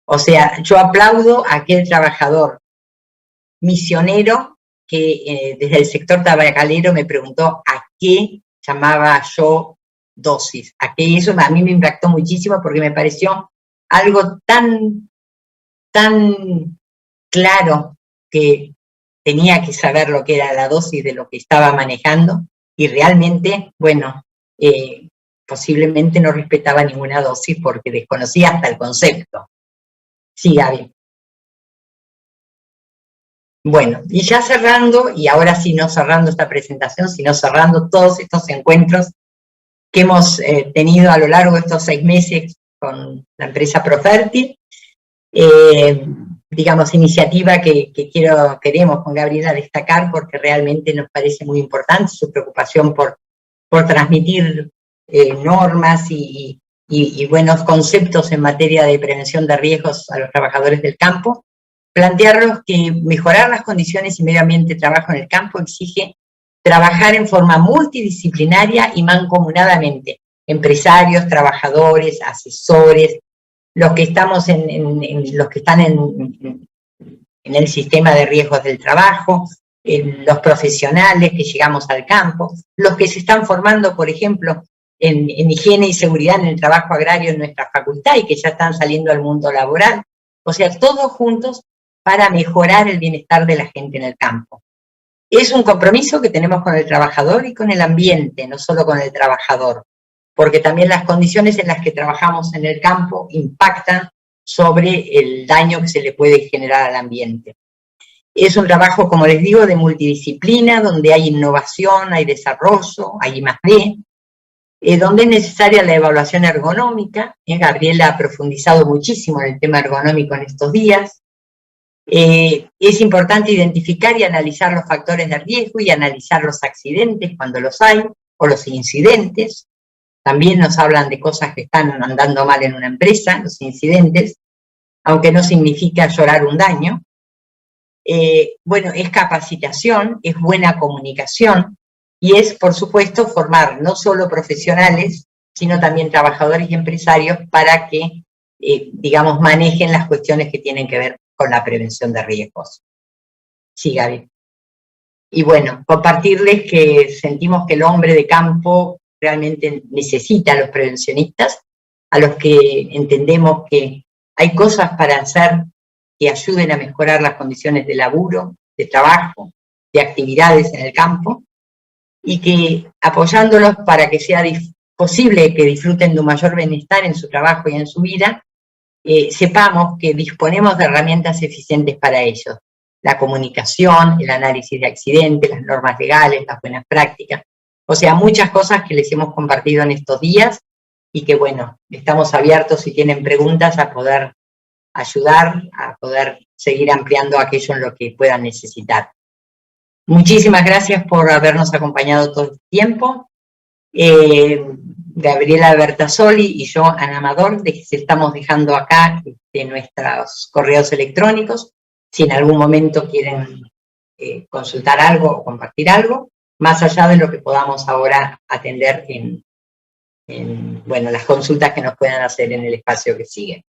[SPEAKER 4] O sea, yo aplaudo a aquel trabajador misionero que desde el sector tabacalero me preguntó a qué llamaba yo dosis. Eso a mí me impactó muchísimo porque me pareció algo tan claro que tenía que saber lo que era la dosis de lo que estaba manejando y realmente, bueno, posiblemente no respetaba ninguna dosis porque desconocía hasta el concepto. Sí, Gaby. Bueno, y ya cerrando, y ahora sí no cerrando esta presentación, sino cerrando todos estos encuentros que hemos tenido a lo largo de estos 6 meses con la empresa Profertil, digamos, iniciativa que queremos con Gabriela destacar porque realmente nos parece muy importante su preocupación por transmitir normas y buenos conceptos en materia de prevención de riesgos a los trabajadores del campo. Plantearlos que mejorar las condiciones y medio ambiente de trabajo en el campo exige trabajar en forma multidisciplinaria y mancomunadamente, empresarios, trabajadores, asesores, los que estamos los que están en el sistema de riesgos del trabajo, los profesionales que llegamos al campo, los que se están formando, por ejemplo, en higiene y seguridad en el trabajo agrario en nuestra facultad y que ya están saliendo al mundo laboral. O sea, todos juntos para mejorar el bienestar de la gente en el campo. Es un compromiso que tenemos con el trabajador y con el ambiente, no solo con el trabajador, porque también las condiciones en las que trabajamos en el campo impactan sobre el daño que se le puede generar al ambiente. Es un trabajo, como les digo, de multidisciplina, donde hay innovación, hay desarrollo, hay I+D, donde es necesaria la evaluación ergonómica. Gabriela ha profundizado muchísimo en el tema ergonómico en estos días. Es importante identificar y analizar los factores de riesgo y analizar los accidentes cuando los hay, o los incidentes. También nos hablan de cosas que están andando mal en una empresa, los incidentes, aunque no significa llorar un daño. Bueno, es capacitación, es buena comunicación, y es, por supuesto, formar no solo profesionales, sino también trabajadores y empresarios para que, digamos, manejen las cuestiones que tienen que ver con la prevención de riesgos. Sí, Gaby. Y bueno, compartirles que sentimos que el hombre de campo realmente necesita a los prevencionistas, a los que entendemos que hay cosas para hacer que ayuden a mejorar las condiciones de laburo, de trabajo, de actividades en el campo, y que apoyándolos para que sea posible que disfruten de un mayor bienestar en su trabajo y en su vida, sepamos que disponemos de herramientas eficientes para ellos. La comunicación, el análisis de accidentes, las normas legales, las buenas prácticas. O sea, muchas cosas que les hemos compartido en estos días y que, bueno, estamos abiertos si tienen preguntas a poder ayudar, a poder seguir ampliando aquello en lo que puedan necesitar. Muchísimas gracias por habernos acompañado todo el tiempo. Gabriela Bertasoli y yo, Ana Amador, estamos dejando acá nuestros correos electrónicos, si en algún momento quieren consultar algo o compartir algo, más allá de lo que podamos ahora atender bueno, las consultas que nos puedan hacer en el espacio que sigue.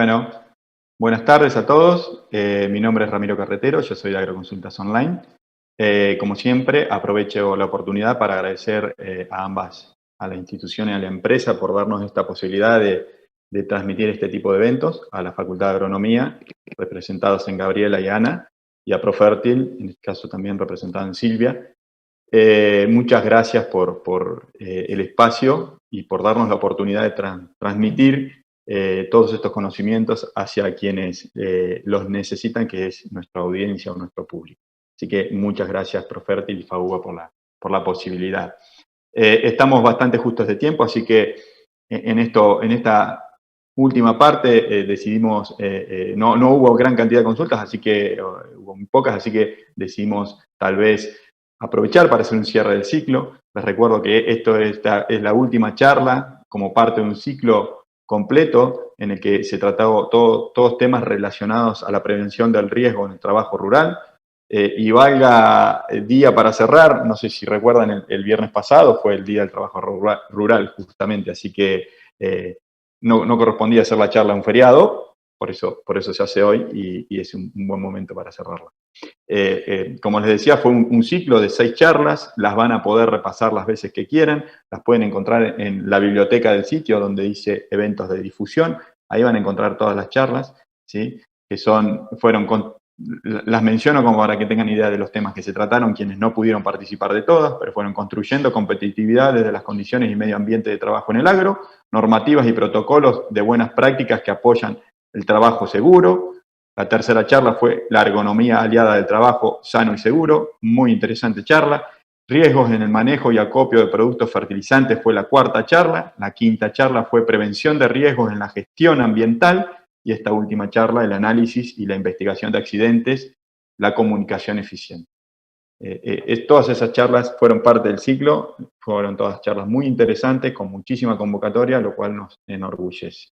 [SPEAKER 5] Bueno, buenas tardes a todos. Mi nombre es Ramiro Carretero, yo soy de Agroconsultas Online. Como siempre, aprovecho la oportunidad para agradecer a ambas, a la institución y a la empresa, por darnos esta posibilidad de transmitir este tipo de eventos, a la Facultad de Agronomía, representados en Gabriela y Ana, y a Profertil, en este caso también representada en Silvia. Muchas gracias por el espacio y por darnos la oportunidad de transmitir todos estos conocimientos hacia quienes los necesitan, que es nuestra audiencia o nuestro público. Así que muchas gracias, Profertil y FAUBA, por la posibilidad. Estamos bastante justos de tiempo, así que en esta última parte decidimos, no hubo gran cantidad de consultas, así que hubo muy pocas, así que decidimos tal vez aprovechar para hacer un cierre del ciclo. Les recuerdo que esta es la última charla como parte de un ciclo completo en el que se trataron todos temas relacionados a la prevención del riesgo en el trabajo rural. Y valga el día para cerrar, no sé si recuerdan, el viernes pasado fue el Día del Trabajo Rural justamente, así que no correspondía hacer la charla en un feriado, por eso se hace hoy y es un buen momento para cerrarla. Como les decía, fue un ciclo de 6 charlas, las van a poder repasar las veces que quieran, las pueden encontrar en la biblioteca del sitio donde dice eventos de difusión, ahí van a encontrar todas las charlas, ¿sí? Las menciono como para que tengan idea de los temas que se trataron, quienes no pudieron participar de todas, pero fueron construyendo competitividad desde las condiciones y medio ambiente de trabajo en el agro, normativas y protocolos de buenas prácticas que apoyan el trabajo seguro. La tercera charla fue la ergonomía aliada del trabajo sano y seguro, muy interesante charla. Riesgos en el manejo y acopio de productos fertilizantes fue la cuarta charla. La quinta charla fue prevención de riesgos en la gestión ambiental. Y esta última charla, el análisis y la investigación de accidentes, la comunicación eficiente. Todas esas charlas fueron parte del ciclo, fueron todas charlas muy interesantes, con muchísima convocatoria, lo cual nos enorgullece.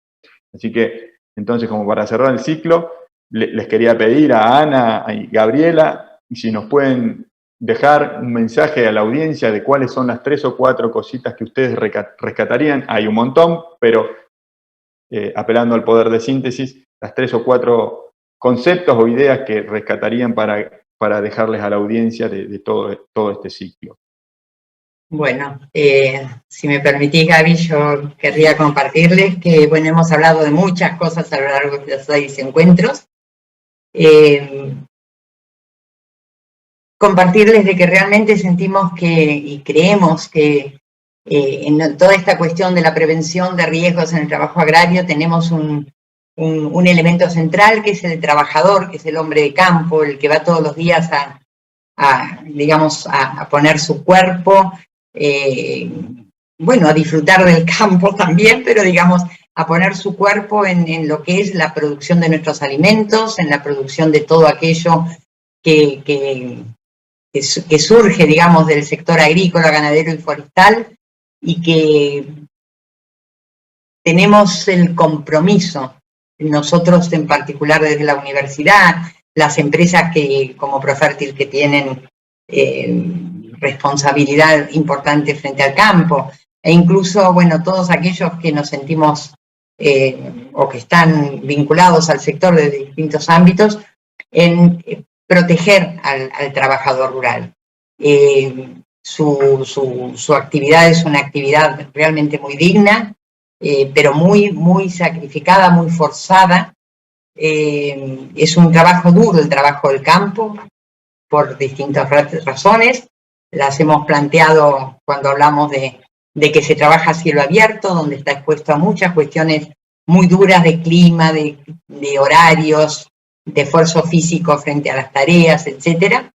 [SPEAKER 5] Así que, entonces, como para cerrar el ciclo, les quería pedir a Ana y Gabriela si nos pueden dejar un mensaje a la audiencia de cuáles son las 3 o 4 cositas que ustedes rescatarían. Hay un montón, pero apelando al poder de síntesis, las 3 o 4 conceptos o ideas que rescatarían para dejarles a la audiencia de todo este ciclo.
[SPEAKER 4] Bueno, si me permitís, Gaby, yo querría compartirles que, bueno, hemos hablado de muchas cosas a lo largo de los 6 encuentros. Compartirles de que realmente sentimos y creemos que en toda esta cuestión de la prevención de riesgos en el trabajo agrario tenemos un elemento central, que es el trabajador, que es el hombre de campo, el que va todos los días a poner su cuerpo, bueno, a disfrutar del campo también, pero digamos, a poner su cuerpo en lo que es la producción de nuestros alimentos, en la producción de todo aquello que surge, digamos, del sector agrícola, ganadero y forestal, y que tenemos el compromiso, nosotros en particular desde la universidad, las empresas como Profertil que tienen responsabilidad importante frente al campo, e incluso, bueno, todos aquellos que nos sentimos o que están vinculados al sector de distintos ámbitos, en proteger al trabajador rural. Su actividad es una actividad realmente muy digna, pero muy sacrificada, muy forzada. Es un trabajo duro el trabajo del campo, por distintas razones. Las hemos planteado cuando hablamos de que se trabaja a cielo abierto, donde está expuesto a muchas cuestiones muy duras de clima, de horarios, de esfuerzo físico frente a las tareas, etcétera.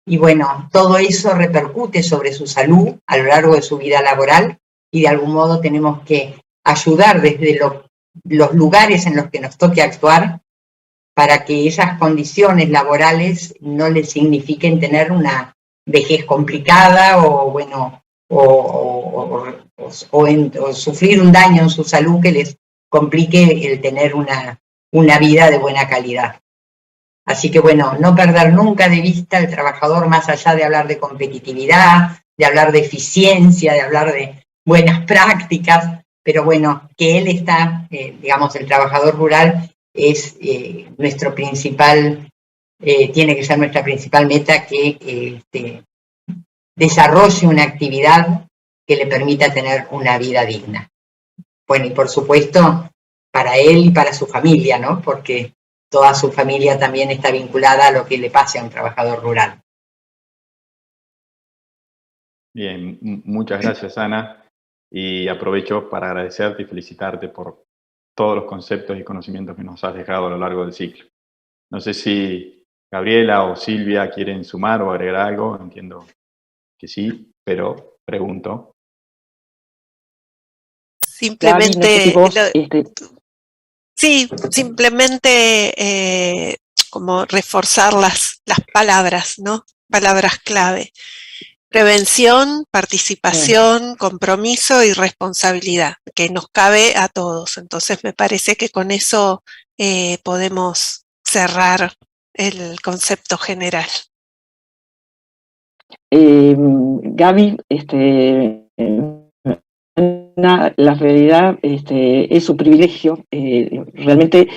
[SPEAKER 4] Y bueno, todo eso repercute sobre su salud a lo largo de su vida laboral, y de algún modo tenemos que ayudar desde los lugares en los que nos toque actuar para que esas condiciones laborales no les signifiquen tener una vejez complicada o sufrir un daño en su salud que les complique el tener una vida de buena calidad. Así que bueno, no perder nunca de vista al trabajador, más allá de hablar de competitividad, de hablar de eficiencia, de hablar de buenas prácticas, pero bueno, que él está, digamos, el trabajador rural es nuestro principal, tiene que ser nuestra principal meta, que desarrolle una actividad que le permita tener una vida digna. Bueno, y por supuesto, para él y para su familia, ¿no? Porque toda su familia también está vinculada a lo que le pase a un trabajador rural.
[SPEAKER 5] Bien, muchas gracias, Ana. Y aprovecho para agradecerte y felicitarte por todos los conceptos y conocimientos que nos has dejado a lo largo del ciclo. No sé si Gabriela o Silvia quieren sumar o agregar algo, entiendo que sí, pero pregunto.
[SPEAKER 3] Simplemente,
[SPEAKER 2] Gaby, no sé si vos,
[SPEAKER 3] sí, simplemente como reforzar las palabras, ¿no? Palabras clave. Prevención, participación, compromiso y responsabilidad, que nos cabe a todos. Entonces me parece que con eso podemos cerrar el concepto general.
[SPEAKER 2] Gaby, la realidad es su privilegio. Realmente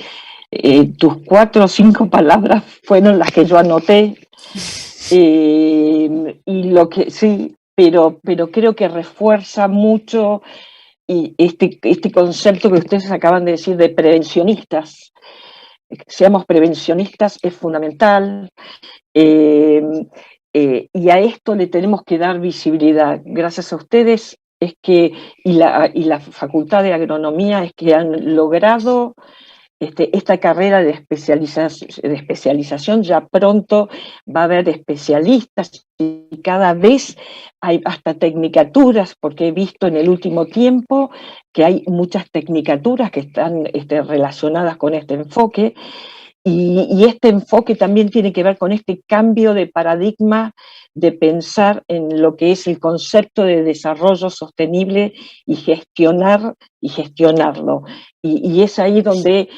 [SPEAKER 2] tus 4 o 5 palabras fueron las que yo anoté. Y lo que sí, pero creo que refuerza mucho y este concepto que ustedes acaban de decir de prevencionistas. Seamos prevencionistas es fundamental. Y a esto le tenemos que dar visibilidad. Gracias a ustedes es que, y la Facultad de Agronomía es que han logrado esta carrera de especialización. Ya pronto va a haber especialistas y cada vez hay hasta tecnicaturas, porque he visto en el último tiempo que hay muchas tecnicaturas que están relacionadas con este enfoque. Y este enfoque también tiene que ver con este cambio de paradigma de pensar en lo que es el concepto de desarrollo sostenible y gestionarlo. Y es ahí donde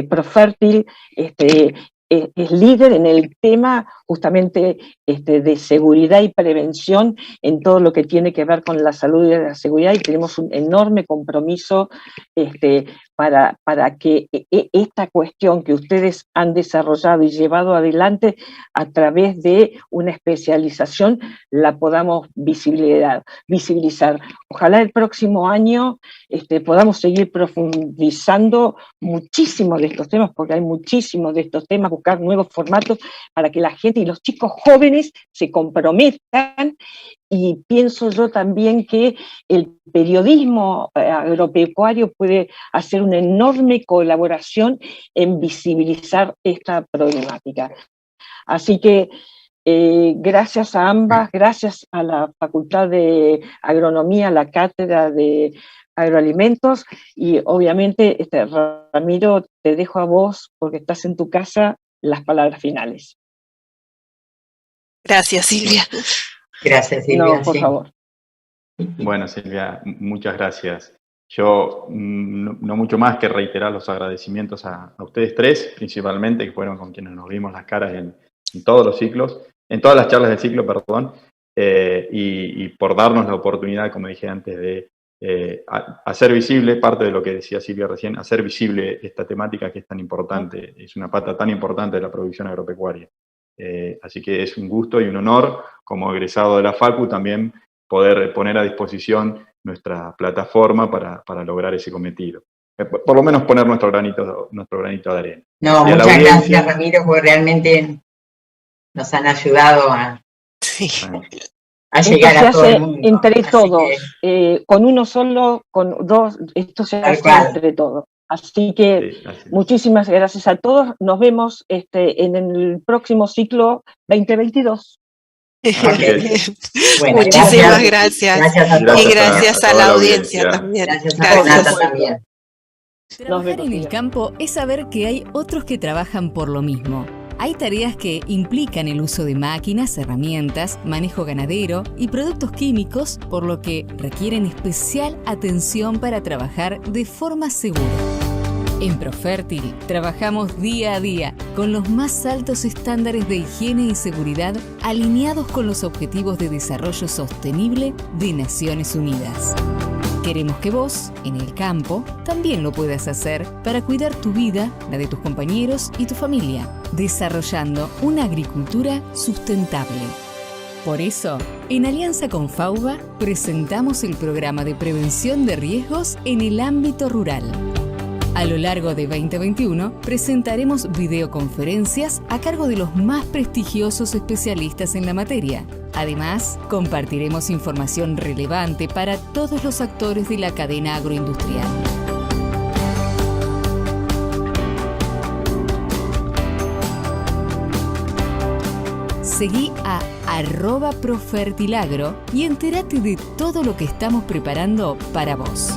[SPEAKER 2] Profértil es líder en el tema justamente de seguridad y prevención en todo lo que tiene que ver con la salud y la seguridad, y tenemos un enorme compromiso para que esta cuestión que ustedes han desarrollado y llevado adelante a través de una especialización la podamos visibilizar. Ojalá el próximo año podamos seguir profundizando muchísimo de estos temas, porque hay muchísimos de estos temas, buscar nuevos formatos para que la gente y los chicos jóvenes se comprometan. Y pienso yo también que el periodismo agropecuario puede hacer una enorme colaboración en visibilizar esta problemática. Así que gracias a ambas, gracias a la Facultad de Agronomía, la Cátedra de Agroalimentos, y obviamente, Ramiro, te dejo a vos, porque estás en tu casa, las palabras finales.
[SPEAKER 3] Gracias, Silvia.
[SPEAKER 4] Gracias, Silvia.
[SPEAKER 2] No, por favor.
[SPEAKER 5] Bueno, Silvia, muchas gracias. Yo no mucho más que reiterar los agradecimientos a ustedes tres, principalmente, que fueron con quienes nos vimos las caras en todos los ciclos, en todas las charlas del ciclo, perdón, y por darnos la oportunidad, como dije antes, de hacer visible, parte de lo que decía Silvia recién, hacer visible esta temática que es tan importante, es una pata tan importante de la producción agropecuaria. Así que es un gusto y un honor, como egresado de la Facu, también poder poner a disposición nuestra plataforma para lograr ese cometido. Por lo menos poner nuestro granito de arena.
[SPEAKER 4] No, muchas gracias, Ramiro, porque realmente nos han ayudado a llegar a todo el mundo.
[SPEAKER 2] Entre todos, con uno solo, con dos, esto se hace entre todos. Así que muchísimas gracias a todos. Nos vemos en el próximo ciclo 2022.
[SPEAKER 4] Bueno,
[SPEAKER 3] muchísimas gracias.
[SPEAKER 4] Y
[SPEAKER 3] gracias a la audiencia también.
[SPEAKER 4] Gracias a Renata también.
[SPEAKER 1] Trabajar en el campo es saber que hay otros que trabajan por lo mismo. Hay tareas que implican el uso de máquinas, herramientas, manejo ganadero y productos químicos, por lo que requieren especial atención para trabajar de forma segura. En Profértil trabajamos día a día con los más altos estándares de higiene y seguridad alineados con los Objetivos de Desarrollo Sostenible de Naciones Unidas. Queremos que vos, en el campo, también lo puedas hacer para cuidar tu vida, la de tus compañeros y tu familia, desarrollando una agricultura sustentable. Por eso, en alianza con FAUBA, presentamos el programa de prevención de riesgos en el ámbito rural. A lo largo de 2021, presentaremos videoconferencias a cargo de los más prestigiosos especialistas en la materia. Además, compartiremos información relevante para todos los actores de la cadena agroindustrial. Seguí a @profertilagro y entérate de todo lo que estamos preparando para vos.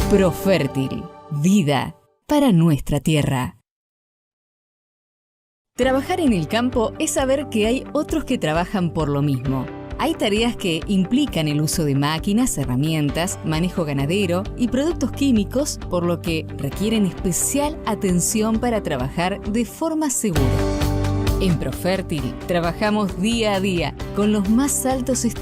[SPEAKER 1] Profértil, vida para nuestra tierra. Trabajar en el campo es saber que hay otros que trabajan por lo mismo. Hay tareas que implican el uso de máquinas, herramientas, manejo ganadero y productos químicos, por lo que requieren especial atención para trabajar de forma segura. En Profértil trabajamos día a día con los más altos estándares